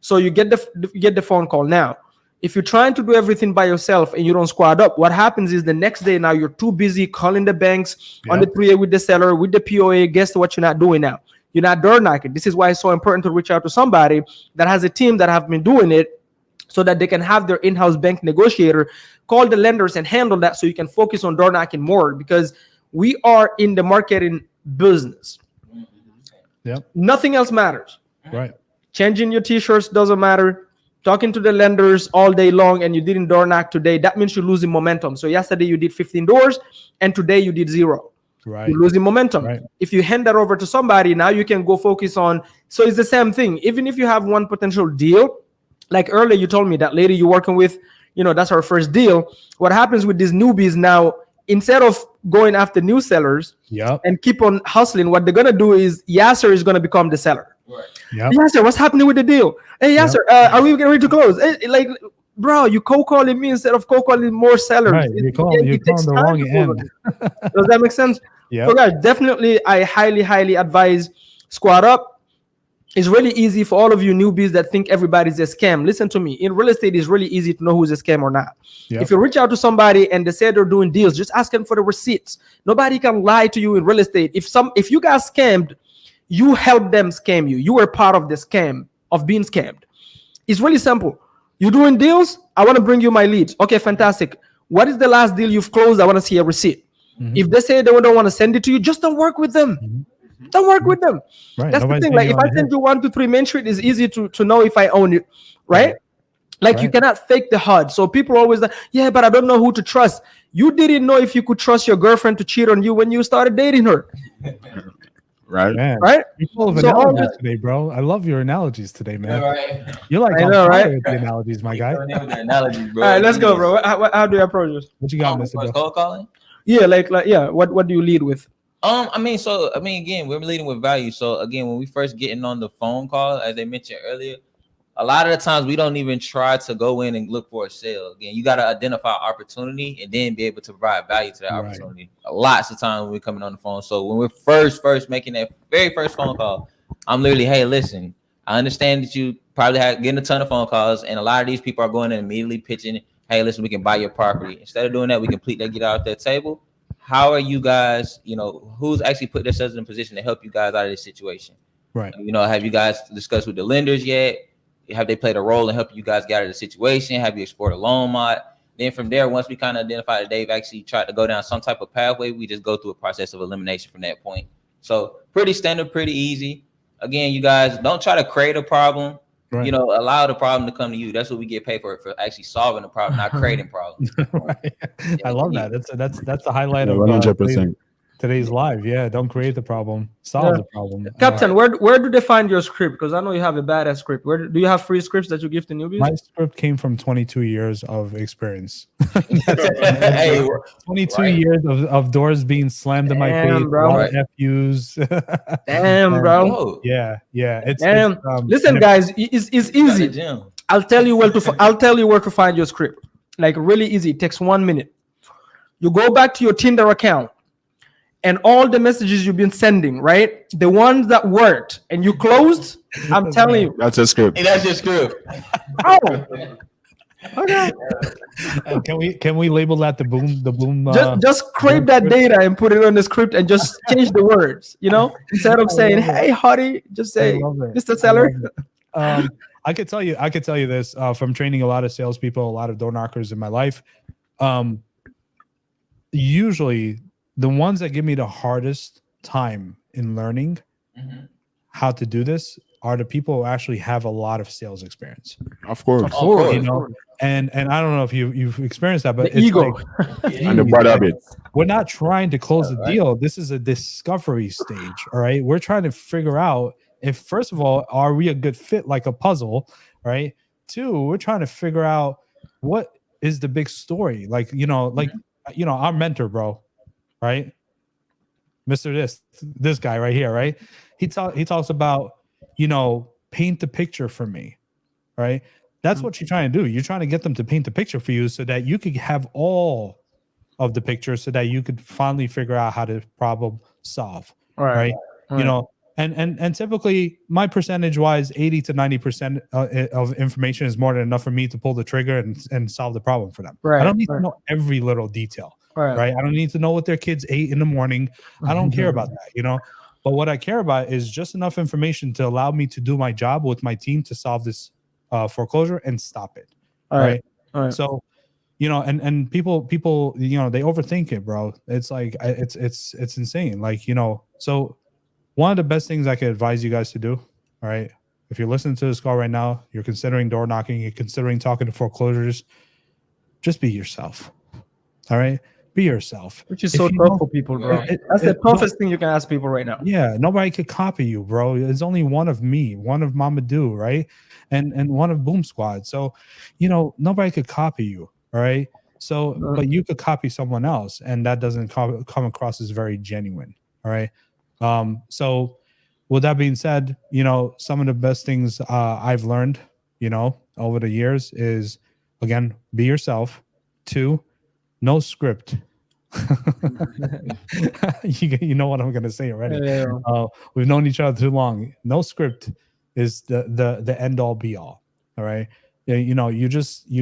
[SPEAKER 3] So you get the phone call. Now, if you're trying to do everything by yourself and you don't squad up, what happens is the next day now you're too busy calling the banks on the 3A with the seller, with the POA. Guess what you're not doing now? You're not door knocking. This is why it's so important to reach out to somebody that has a team that have been doing it, so that they can have their in-house bank negotiator call the lenders and handle that, so you can focus on door knocking more, because we are in the marketing business. Nothing else matters.
[SPEAKER 1] Right.
[SPEAKER 3] Changing your t-shirts doesn't matter. Talking to the lenders all day long and you didn't door knock today, that means you're losing momentum. So yesterday you did 15 doors and today you did 0.
[SPEAKER 1] Right.
[SPEAKER 3] You're losing momentum.
[SPEAKER 1] Right.
[SPEAKER 3] If you hand that over to somebody, now you can go focus on. So it's the same thing. Even if you have one potential deal, like earlier you told me that lady you're working with, you know, that's our first deal. What happens with these newbies now, instead of going after new sellers
[SPEAKER 1] Yep.
[SPEAKER 3] and keep on hustling, what they're gonna do is Yasser is gonna become the seller.
[SPEAKER 1] Yep.
[SPEAKER 3] Yasser, what's happening with the deal? Hey Yasser, are we getting ready to close? Like, bro, you cold calling me instead of cold calling more sellers.
[SPEAKER 1] Right. You're calling the wrong end.
[SPEAKER 3] Does that make sense?
[SPEAKER 1] Yeah.
[SPEAKER 3] So guys, definitely I highly advise Squad Up. It's really easy for all of you newbies that think everybody's a scam. Listen to me. In real estate, it's really easy to know who's a scam or not.
[SPEAKER 1] Yep.
[SPEAKER 3] If you reach out to somebody and they say they're doing deals, just ask them for the receipts. Nobody can lie to you in real estate. If you got scammed, you helped them scam you. You were part of the scam of being scammed. It's really simple. You're doing deals. I want to bring you my leads. Okay, fantastic. What is the last deal you've closed? I want to see a receipt. If they say they don't want to send it to you, just don't work with them. Don't work with them.
[SPEAKER 1] Right.
[SPEAKER 3] That's the thing. Like, if I send you 1 to 3 Main Street, it's easy to know if I own it, right? Like, you cannot fake the HUD. So people always like, yeah, but I don't know who to trust. You didn't know if you could trust your girlfriend to cheat on you when you started dating her.
[SPEAKER 4] Right.
[SPEAKER 1] Man,
[SPEAKER 3] right?
[SPEAKER 1] You're full of analogies today, bro. I love your analogies today, man.
[SPEAKER 2] Right.
[SPEAKER 1] You're like,
[SPEAKER 3] I know, right?
[SPEAKER 1] with the analogies, my guy.
[SPEAKER 2] Analogies, bro.
[SPEAKER 3] All right, let's go, bro. How do you approach this?
[SPEAKER 1] What you got, Mr. Bro?
[SPEAKER 2] Cold calling?
[SPEAKER 3] Yeah, like yeah. What do you lead with?
[SPEAKER 2] Again, we're leading with value. So again, when we first getting on the phone call, as I mentioned earlier, a lot of the times we don't even try to go in and look for a sale. Again, you got to identify opportunity and then be able to provide value to that opportunity. Lots of times when we're coming on the phone. So when we're first making that very first phone call, I'm literally, hey, listen, I understand that you probably getting a ton of phone calls, and a lot of these people are going and immediately pitching, hey, listen, we can buy your property. Instead of doing that, we completely get out that table. How are you guys, who's actually put themselves in a position to help you guys out of this situation?
[SPEAKER 1] Right.
[SPEAKER 2] Have you guys discussed with the lenders yet? Have they played a role in helping you guys get out of the situation? Have you explored a loan mod? Then from there, once we kind of identify that they've actually tried to go down some type of pathway, we just go through a process of elimination from that point. So pretty standard, pretty easy. Again, you guys don't try to create a problem. Right. Allow the problem to come to you. That's what we get paid for actually solving the problem, not creating problems.
[SPEAKER 1] Right. I love that. That's the highlight of
[SPEAKER 4] 100%.
[SPEAKER 1] Today's live. Yeah, don't create the problem, solve the problem.
[SPEAKER 3] Captain, where do they find your script? Because I know you have a badass script. Where do you have free scripts that you give to newbies?
[SPEAKER 1] My script came from 22 years of experience. 22 years of doors being slammed in my face, bro. FUs.
[SPEAKER 3] Damn, bro.
[SPEAKER 1] Yeah.
[SPEAKER 3] Listen, guys, it's easy. I'll tell you where to find your script. Like, really easy. It takes 1 minute. You go back to your Tinder account. And all the messages you've been sending, right? The ones that worked and you closed, I'm telling you.
[SPEAKER 4] That's a script.
[SPEAKER 2] Hey, that's your script.
[SPEAKER 3] Oh. Okay.
[SPEAKER 1] Can we label that the boom?
[SPEAKER 3] Just scrape that data and put it on the script and just change the words, Instead of saying, hey, Hottie, just say, Mr. Seller.
[SPEAKER 1] I could tell you this from training a lot of salespeople, a lot of door knockers in my life. Usually the ones that give me the hardest time in learning how to do this are the people who actually have a lot of sales experience.
[SPEAKER 4] Of course.
[SPEAKER 1] And I don't know if you've experienced that, but
[SPEAKER 3] the ego
[SPEAKER 4] and the butt of it.
[SPEAKER 1] We're not trying to close the deal. This is a discovery stage. All right. We're trying to figure out if, first of all, are we a good fit, like a puzzle, right? 2, we're trying to figure out what is the big story. Like, our mentor, bro. Right, Mr. This guy right here, right? He talks about, paint the picture for me, right? That's what you're trying to do. You're trying to get them to paint the picture for you so that you could have all of the pictures so that you could finally figure out how to problem solve, right? And typically my percentage wise, 80 to 90% of information is more than enough for me to pull the trigger and solve the problem for them. I don't need to know every little detail. Right. I don't need to know what their kids ate in the morning. I don't care about that, But what I care about is just enough information to allow me to do my job with my team to solve this foreclosure and stop it. All right. So, and people, they overthink it, bro. It's like it's insane. Like, so one of the best things I could advise you guys to do, all right, if you're listening to this call right now, you're considering door knocking, you're considering talking to foreclosures, just be yourself. All right. Be yourself.
[SPEAKER 3] Which is so tough for people, bro. That's the toughest thing you can ask people right now.
[SPEAKER 1] Yeah, nobody could copy you, bro. There's only one of me, one of Mamadou, right? And one of Boom Squad. So, nobody could copy you, all right? So, but you could copy someone else, and that doesn't come across as very genuine. All right. So, with that being said, you know, some of the best things I've learned, you know, over the years is, again, be yourself. 2, no script. You know what I'm gonna say already. We've known each other too long. No script is the end all be all. All right. You know, you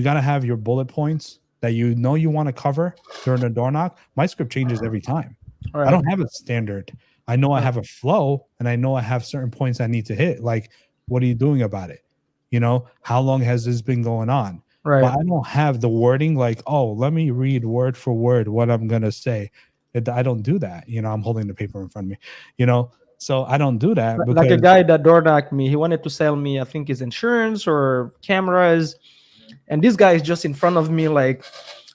[SPEAKER 1] gotta have your bullet points that you know you want to cover during a door knock. My script changes every time. I don't have a standard. I know I have a flow, and I know I have certain points I need to hit. Like, what are you doing about it? You know, how long has this been going on? But I don't have the wording like, oh, let me read word for word what I'm going to say. I don't do that. You know, I'm holding the paper in front of me, you know, so I don't do that.
[SPEAKER 3] Like a guy that door knocked me, he wanted to sell me, I think, his insurance or cameras. And this guy is just in front of me. Like,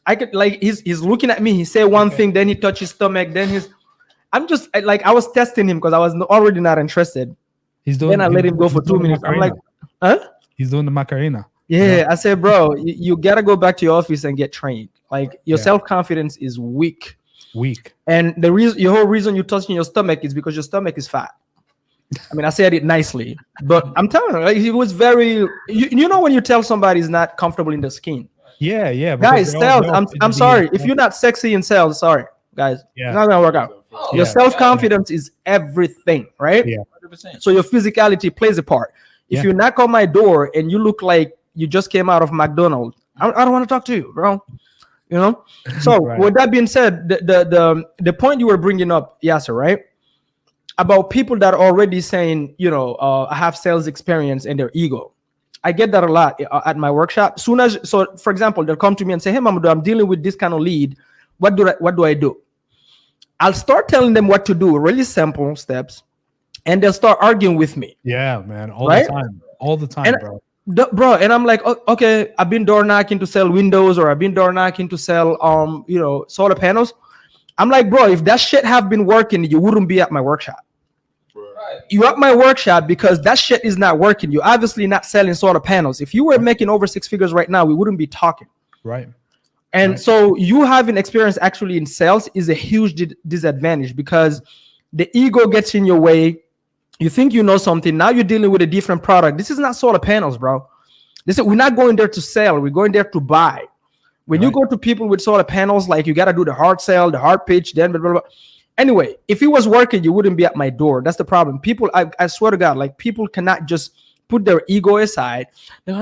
[SPEAKER 3] I could, like, he's looking at me. He said one thing, then he touched his stomach. Then I'm just like, I was testing him because I was already not interested. Then I let him go for 2 minutes. I'm like, huh?
[SPEAKER 1] He's doing the Macarena.
[SPEAKER 3] Yeah, I said, bro, you gotta go back to your office and get trained. Like, your self-confidence is weak. And the whole reason you're touching your stomach is because your stomach is fat. I mean, I said it nicely, but I'm telling you, like, he was very. You know when you tell somebody is not comfortable in the skin.
[SPEAKER 1] Yeah.
[SPEAKER 3] Guys, sales. I'm sorry if you're not sexy in sales. Sorry, guys. It's not gonna work out. Your self-confidence is everything, right?
[SPEAKER 1] Yeah.
[SPEAKER 2] 100%.
[SPEAKER 3] So your physicality plays a part. If you knock on my door and you look like you just came out of McDonald's, I don't want to talk to you, bro. You know. So with that being said, the point you were bringing up, Yasser, right, about people that are already saying, you know, I have sales experience and their ego. I get that a lot at my workshop. So for example, they'll come to me and say, hey, Mamadou, I'm dealing with this kind of lead. What do I do? I'll start telling them what to do, really simple steps, and they'll start arguing with me.
[SPEAKER 1] Yeah, man, all the time,
[SPEAKER 3] bro. And I'm like, okay, I've been door knocking to sell windows, or I've been door knocking to sell, you know, solar panels. I'm like, bro, if that shit have been working, you wouldn't be at my workshop. You at my workshop because that shit is not working. You're obviously not selling solar panels. If you were making over 6 figures right now, we wouldn't be talking.
[SPEAKER 1] Right.
[SPEAKER 3] And so you having experience actually in sales is a huge disadvantage because the ego gets in your way. You think you know something. Now you're dealing with a different product. This is not solar panels, bro. We're not going there to sell. We're going there to buy. When you go to people with solar panels, like, you got to do the hard sell, the hard pitch, then blah, blah, blah. Anyway, if it was working, you wouldn't be at my door. That's the problem. People, I swear to God, like, people cannot just put their ego aside. You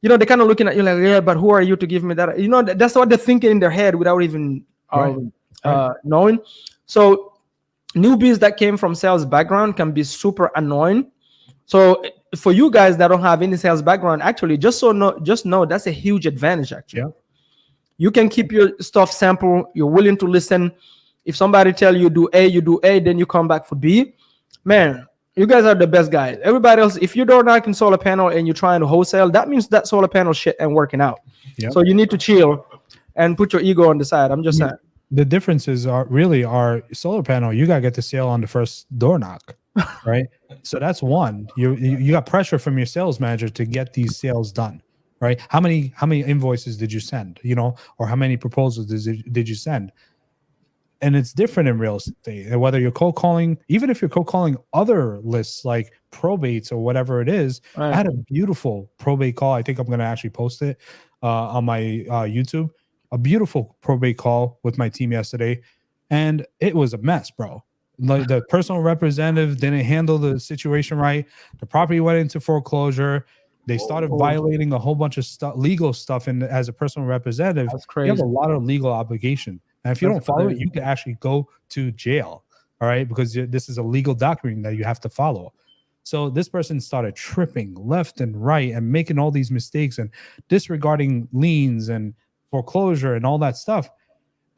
[SPEAKER 3] know, they're kind of looking at you like, yeah, but who are you to give me that? You know, that's what they're thinking in their head without even knowing. So newbies that came from sales background can be super annoying. So for you guys that don't have any sales background, actually, just know that's a huge advantage. Actually, you can keep your stuff simple. You're willing to listen. If somebody tell you do A, you do A, then you come back for B. Man, you guys are the best guys. Everybody else, if you don't knock in solar panel and you're trying to wholesale, that means that solar panel shit ain't working out. So you need to chill and put your ego on the side. I'm just saying.
[SPEAKER 1] The differences are solar panel. You gotta get the sale on the first door knock, right? So that's one. You got pressure from your sales manager to get these sales done, right? How many invoices did you send? You know, or how many proposals did you send? And it's different in real estate. And whether you're cold calling, even if you're cold calling other lists like probates or whatever it is, I had a beautiful probate call. I think I'm going to actually post it on my YouTube. A beautiful probate call with my team yesterday. And it was a mess, bro. Like, the personal representative didn't handle the situation right. The property went into foreclosure. They started violating a whole bunch of legal stuff as a personal representative.
[SPEAKER 3] That's crazy.
[SPEAKER 1] You have a lot of legal obligation. And if you don't follow it, you can actually go to jail, all right? Because this is a legal document that you have to follow. So this person started tripping left and right and making all these mistakes and disregarding liens and foreclosure and all that stuff.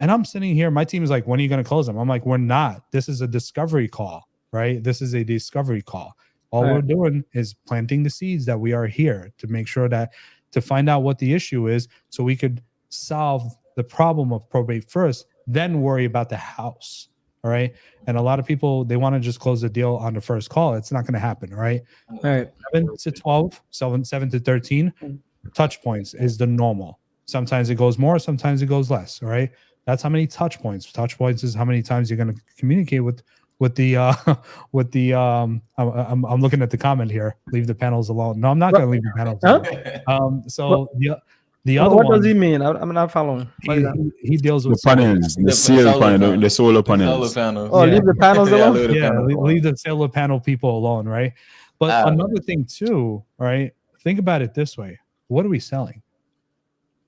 [SPEAKER 1] And I'm sitting here, my team is like, when are you going to close them? I'm like, we're not. This is a discovery call, right? This is a discovery call. All we're doing is planting the seeds that we are here to make sure to find out what the issue is so we could solve the problem of probate first, then worry about the house. All right. And a lot of people, they want to just close the deal on the first call. It's not going to happen. Right. 7 to 12, 7 to 13 touch points is the normal. Sometimes it goes more, sometimes it goes less. All right. That's how many touch points. Touch points is how many times you're going to communicate with the I'm looking at the comment here. Leave the panels alone. No, I'm not going to leave the panels alone. So the other
[SPEAKER 3] what
[SPEAKER 1] one,
[SPEAKER 3] does he mean? I'm not following.
[SPEAKER 1] He deals with
[SPEAKER 4] the panels, the solar panel, the solar panels.
[SPEAKER 3] Oh, leave the panels alone.
[SPEAKER 1] Leave the solar panel people alone, right? But another thing too, right? Think about it this way: what are we selling?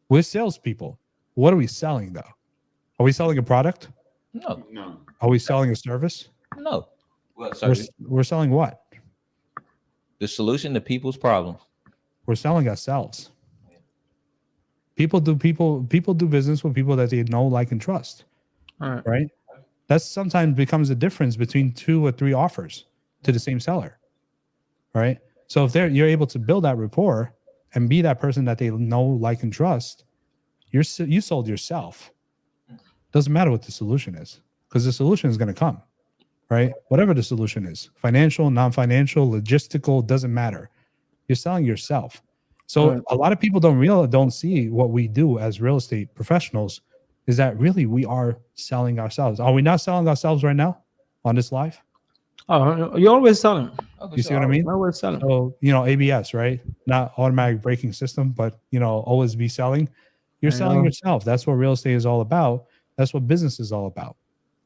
[SPEAKER 1] We're salespeople. What are we selling, though? Are we selling a product?
[SPEAKER 2] No.
[SPEAKER 1] Are we selling a service?
[SPEAKER 2] No.
[SPEAKER 1] We're selling what?
[SPEAKER 2] The solution to people's problems.
[SPEAKER 1] We're selling ourselves. People do business with people that they know, like, and trust.
[SPEAKER 3] All
[SPEAKER 1] right? That sometimes becomes the difference between 2 or 3 offers to the same seller, right? So if you're able to build that rapport and be that person that they know, like, and trust, you sold yourself. Doesn't matter what the solution is, because the solution is going to come, right? Whatever the solution is, financial, non-financial, logistical, doesn't matter. You're selling yourself. So a lot of people don't see what we do as real estate professionals is that really we are selling ourselves. Are we not selling ourselves right now on this live?
[SPEAKER 3] Oh, you're always selling.
[SPEAKER 1] You see what I mean?
[SPEAKER 3] Always selling.
[SPEAKER 1] So, ABS, right? Not automatic braking system, but, always be selling. You're selling yourself. That's what real estate is all about. That's what business is all about,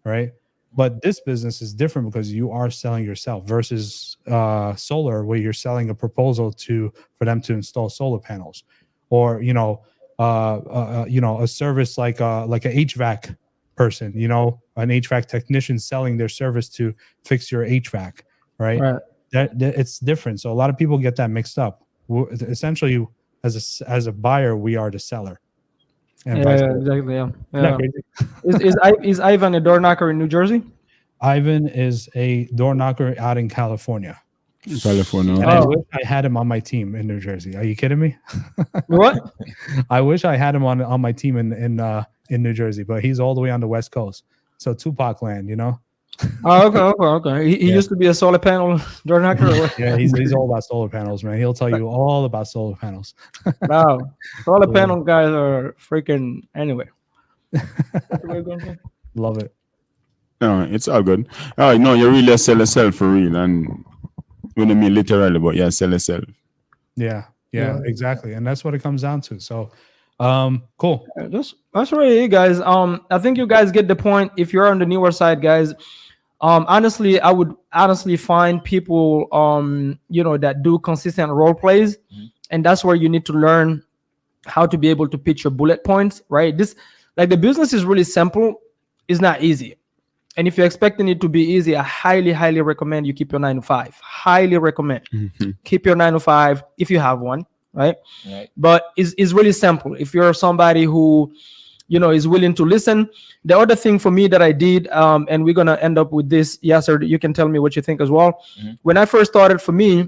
[SPEAKER 1] right? But this business is different because you are selling yourself versus solar, where you're selling a proposal for them to install solar panels, or a service like an HVAC person, an HVAC technician selling their service to fix your HVAC, right? That it's different. So a lot of people get that mixed up. Essentially, as a buyer, we are the seller. And
[SPEAKER 3] exactly. Yeah. Is Ivan a door knocker in New Jersey?
[SPEAKER 1] Ivan is a door knocker out in California.
[SPEAKER 4] And
[SPEAKER 1] I wish I had him on my team in New Jersey. Are you kidding me?
[SPEAKER 3] What?
[SPEAKER 1] I wish I had him on my team in New Jersey, but he's all the way on the West Coast. So Tupac land,
[SPEAKER 3] Oh, okay. He used to be a solar panel door knocker.
[SPEAKER 1] Yeah, he's all about solar panels, man. He'll tell you all about solar panels.
[SPEAKER 3] Wow, solar panel guys are freaking anyway.
[SPEAKER 1] Love it.
[SPEAKER 4] No, it's all good. No, you really sell yourself for real, and we don't mean literally, but yeah, sell yourself.
[SPEAKER 1] Yeah, exactly, and that's what it comes down to. So, cool.
[SPEAKER 3] That's really it, guys. I think you guys get the point. If you're on the newer side, guys, honestly, I would find people, that do consistent role plays, and that's where you need to learn how to be able to pitch your bullet points, right? The business is really simple. It's not easy. And if you're expecting it to be easy, I highly, highly recommend you keep your 9 to 5. Highly recommend. Keep your 9 to 5 if you have one, right? But it's really simple. If you're somebody who, is willing to listen. The other thing for me that I did, and we're going to end up with this, Yasser, you can tell me what you think as well. When I first started, for me,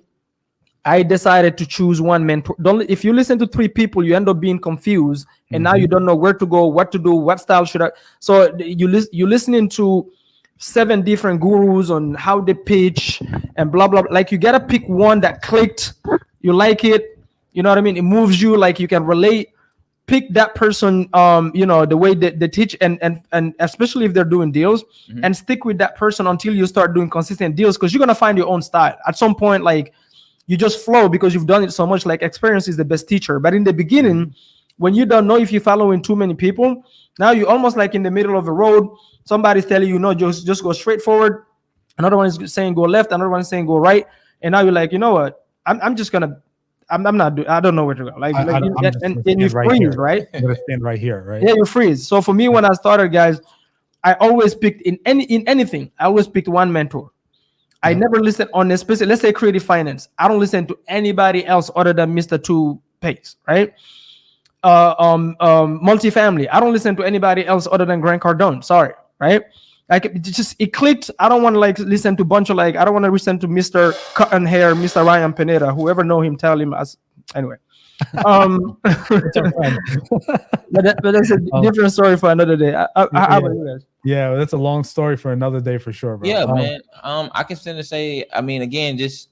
[SPEAKER 3] I decided to choose one mentor. If you listen to 3 people, you end up being confused, and now you don't know where to go, what to do, what style should I. So you're listening to 7 different gurus on how they pitch and blah blah. Like, you gotta pick one that clicked, you like it, you know what I mean? It moves you, like you can relate. Pick that person, the way they teach, and especially if they're doing deals, and stick with that person until you start doing consistent deals, because you're gonna find your own style at some point. Like, you just flow because you've done it so much. Like, experience is the best teacher. But in the beginning, when you don't know, if you're following too many people, now you're almost like in the middle of the road. Somebody's telling you, no, just go straight forward. Another one is saying go left. Another one is saying go right. And now you're like, you know what? I'm just gonna. I'm not doing. I don't know where to go. And you freeze, right?
[SPEAKER 1] I'm gonna stand right here, right?
[SPEAKER 3] Yeah, you freeze. So for me, when I started, guys, I always picked in anything. I always picked one mentor. I never listen on a specific. Let's say creative finance. I don't listen to anybody else other than Mr. Two Pace, right? Multifamily. I don't listen to anybody else other than Grant Cardone. Sorry, right? Like, it clicked. I don't want to listen to a bunch of I don't want to listen to Mr. Cut and Hair, Mr. Ryan Pineda. Whoever know him, tell him anyway. But that's a different story for another day. How about you guys?
[SPEAKER 1] Yeah, that's a long story for another day for sure, bro.
[SPEAKER 2] Yeah, man. I can say, I mean, again, just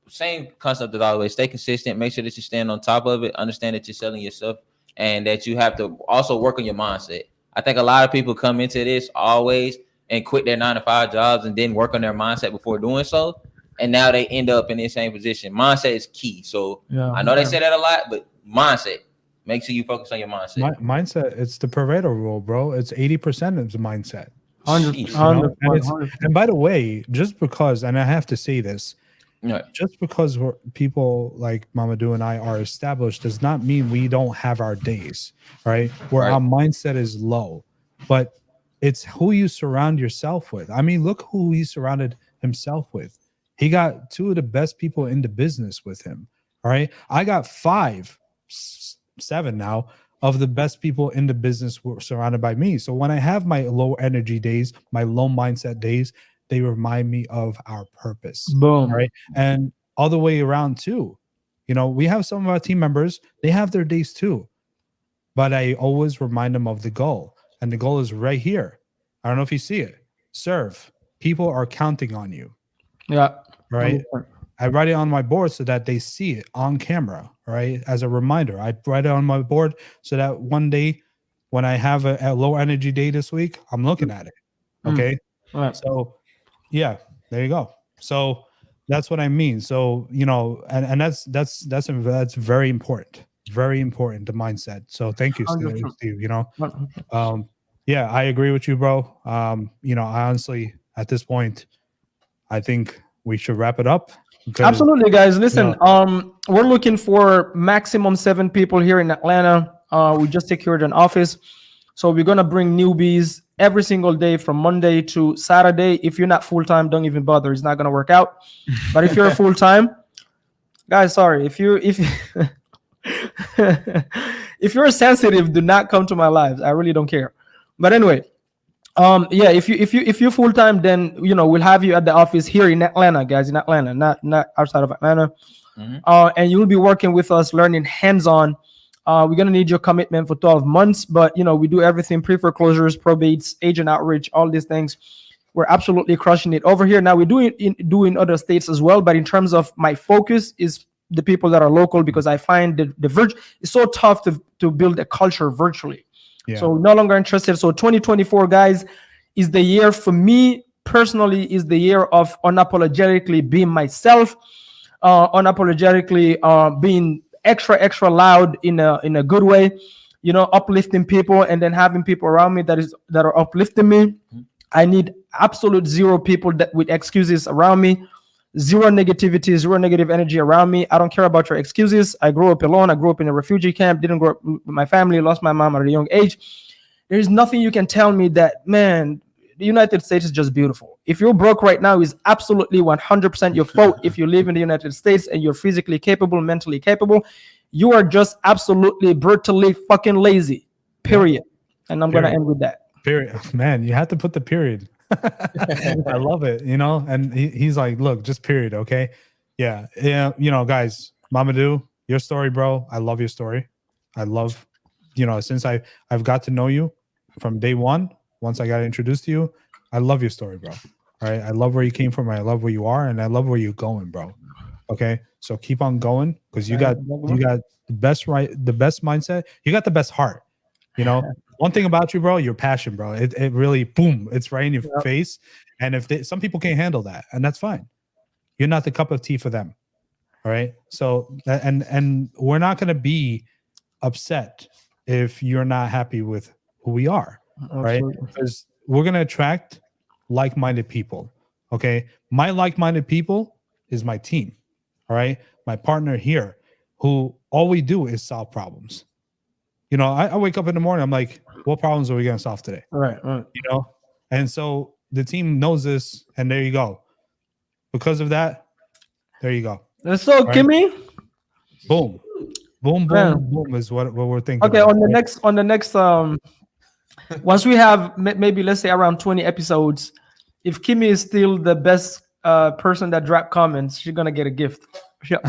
[SPEAKER 2] same concept as always. Stay consistent. Make sure that you stand on top of it. Understand that you're selling yourself. and that you have to also work on your mindset. I think a lot of people come into this always and quit their 9-to-5 jobs and then work on their mindset before doing so. And now they end up in the same position. Mindset is key. So I know they say that a lot, but mindset. Make sure you focus on your mindset.
[SPEAKER 1] Mindset, it's the Pareto rule, bro. It's 80% of the mindset.
[SPEAKER 3] 100%.
[SPEAKER 1] And by the way, just because, and I have to say this,
[SPEAKER 2] Right.
[SPEAKER 1] just because people like Mamadou and I are established does not mean we don't have our days, right? Where our mindset is low, but it's who you surround yourself with. I mean, look who he surrounded himself with. He got 2 of the best people in the business with him. All right. I got 5, 7 now of the best people in the business were surrounded by me. So when I have my low energy days, my low mindset days, they remind me of our purpose.
[SPEAKER 3] Boom.
[SPEAKER 1] Right. And all the way around too. You know, we have some of our team members, they have their days too. But I always remind them of the goal. And the goal is right here. I don't know if you see it. Serve. People are counting on you.
[SPEAKER 3] Yeah.
[SPEAKER 1] Right.
[SPEAKER 3] 100%.
[SPEAKER 1] I write it on my board so that they see it on camera, right? As a reminder, I write it on my board so that one day when I have a low energy day this week, I'm looking at it. Okay.
[SPEAKER 3] Right.
[SPEAKER 1] So yeah, there you go. So that's what I mean. So, you know, and that's very important. Very important, the mindset. So thank you,
[SPEAKER 3] 100%.
[SPEAKER 1] Steve, you know. Yeah, I agree with you, bro. You know, I honestly, at this point, I think we should wrap it up.
[SPEAKER 3] Absolutely, guys. Listen, we're looking for maximum 7 people here in Atlanta. We just secured an office, so we're gonna bring newbies every single day from Monday to Saturday. If you're not full-time, don't even bother. It's not gonna work out. But if you're full-time, guys, sorry. If if you're sensitive, do not come to my lives. I really don't care. But anyway, yeah, if you're full-time, then you know we'll have you at the office here in Atlanta, guys, in Atlanta, not outside of Atlanta. And you'll be working with us, learning hands-on. We're gonna need your commitment for 12 months, but you know we do everything: pre-foreclosures, probates, agent outreach, all these things. We're absolutely crushing it over here. Now we do it in other states as well, but in terms of my focus is the people that are local, because I find the it's so tough to build a culture virtually. Yeah. So no longer interested. So 2024, guys, is the year for me personally, is the year of unapologetically being myself, unapologetically being extra loud in a good way, you know, uplifting people, and then having people around me that are uplifting me. I need absolute 0 people with excuses around me. 0 negativity, 0 negative energy around me. I don't care about your excuses. I grew up alone. I grew up in a refugee camp, didn't grow up with my family, lost my mom at a young age. There's nothing you can tell me that, man, the United States is just beautiful. If you're broke right now, is absolutely 100% your fault. If you live in the United States and you're physically capable, mentally capable, you are just absolutely brutally fucking lazy, period. And I'm going to end with that.
[SPEAKER 1] Period. Man, you have to put the period. I love it, you know, and he's like, look, just period. Okay. Yeah. You know, guys, Mamadou, your story, bro. I love your story. I love, you know, since I've got to know you from day one, once I got introduced to you, I love your story, bro. All right. I love where you came from. I love where you are, and I love where you're going, bro. Okay. So keep on going, because you got the best mindset. You got the best heart, you know. One thing about you, bro, your passion, bro. It really, boom, it's right in your face. And if some people can't handle that, and that's fine. You're not the cup of tea for them. All right. So, and we're not going to be upset if you're not happy with who we are. Right. Because we're going to attract like-minded people. Okay. My like-minded people is my team. All right. My partner here, who all we do is solve problems. You know, I wake up in the morning, I'm like, what problems are we going to solve today?
[SPEAKER 3] Right.
[SPEAKER 1] You know, and so the team knows this, and there you go. Because of that, there you go.
[SPEAKER 3] So, right? Kimmy,
[SPEAKER 1] boom, boom is what we're thinking.
[SPEAKER 3] Okay, about, on the next, once we have maybe let's say around 20 episodes, if Kimmy is still the best person that dropped comments, she's gonna get a gift. She's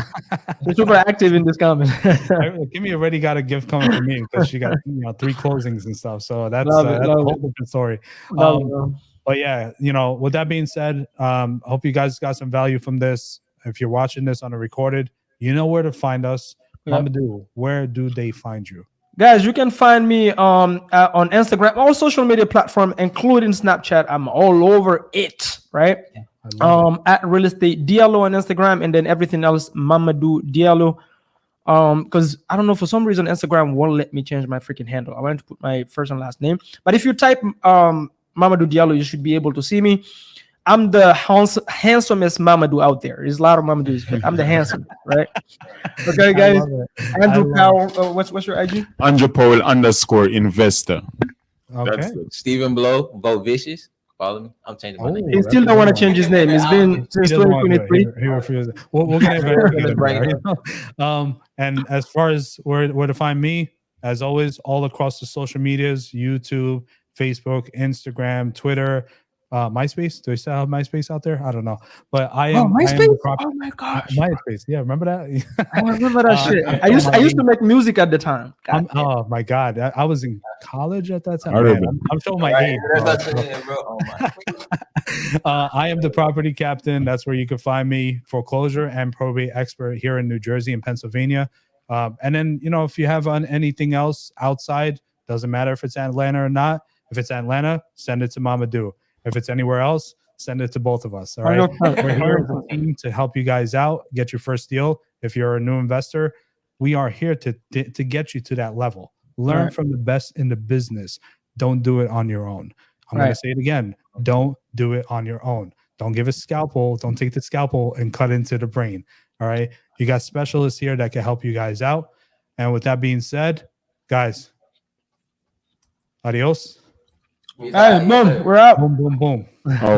[SPEAKER 3] super active in this comment.
[SPEAKER 1] Kimmy already got a gift coming from me because she got 3 closings and stuff. So that's a whole different story. But yeah, you know, with that being said, hope you guys got some value from this. If you're watching this on a recorded, you know where to find us. Mamadou, where do they find you?
[SPEAKER 3] Guys, you can find me on Instagram, all social media platform, including Snapchat. I'm all over it, right? At Real Estate Diallo on Instagram, and then everything else Mamadou Diallo. Because I don't know, for some reason Instagram won't let me change my freaking handle. I wanted to put my first and last name, but if you type Mamadou Diallo, you should be able to see me. I'm the handsomest Mamadou out there. There's a lot of Mamadous, but I'm the handsome, right? Okay, guys. Andrew Powell, what's your IG?
[SPEAKER 4] Andrew Powell _investor.
[SPEAKER 1] Okay.
[SPEAKER 2] Stephen Blow, Vote Vicious. Follow me. I'm changing my name.
[SPEAKER 3] He still don't want to change his name. It's been since 2023.
[SPEAKER 1] He refuses. We'll get it. And as far as where to find me, as always, all across the social medias: YouTube, Facebook, Instagram, Twitter, MySpace. Do we still have MySpace out there? I don't know, but I am.
[SPEAKER 3] MySpace. Oh my gosh,
[SPEAKER 1] MySpace. Yeah, remember that?
[SPEAKER 3] I remember that shit. I used to make music at the time.
[SPEAKER 1] Oh my god, I was in college at that time. I'm showing my age. I am the property captain. That's where you can find me. Foreclosure and probate expert here in New Jersey and Pennsylvania. And then, you know, if you have anything else outside, doesn't matter if it's Atlanta or not. If it's Atlanta, send it to Mamadou. If it's anywhere else, send it to both of us. All right. We're here as a team to help you guys out, get your first deal. If you're a new investor, we are here to get you to that level. Learn from the best in the business. Don't do it on your own. I'm going to say it again. Don't do it on your own. Don't give a scalpel. Don't take the scalpel and cut into the brain. All right. You got specialists here that can help you guys out. And with that being said, guys, adios.
[SPEAKER 3] Hey, boom, we're out.
[SPEAKER 1] Boom, boom, boom.
[SPEAKER 4] Oh.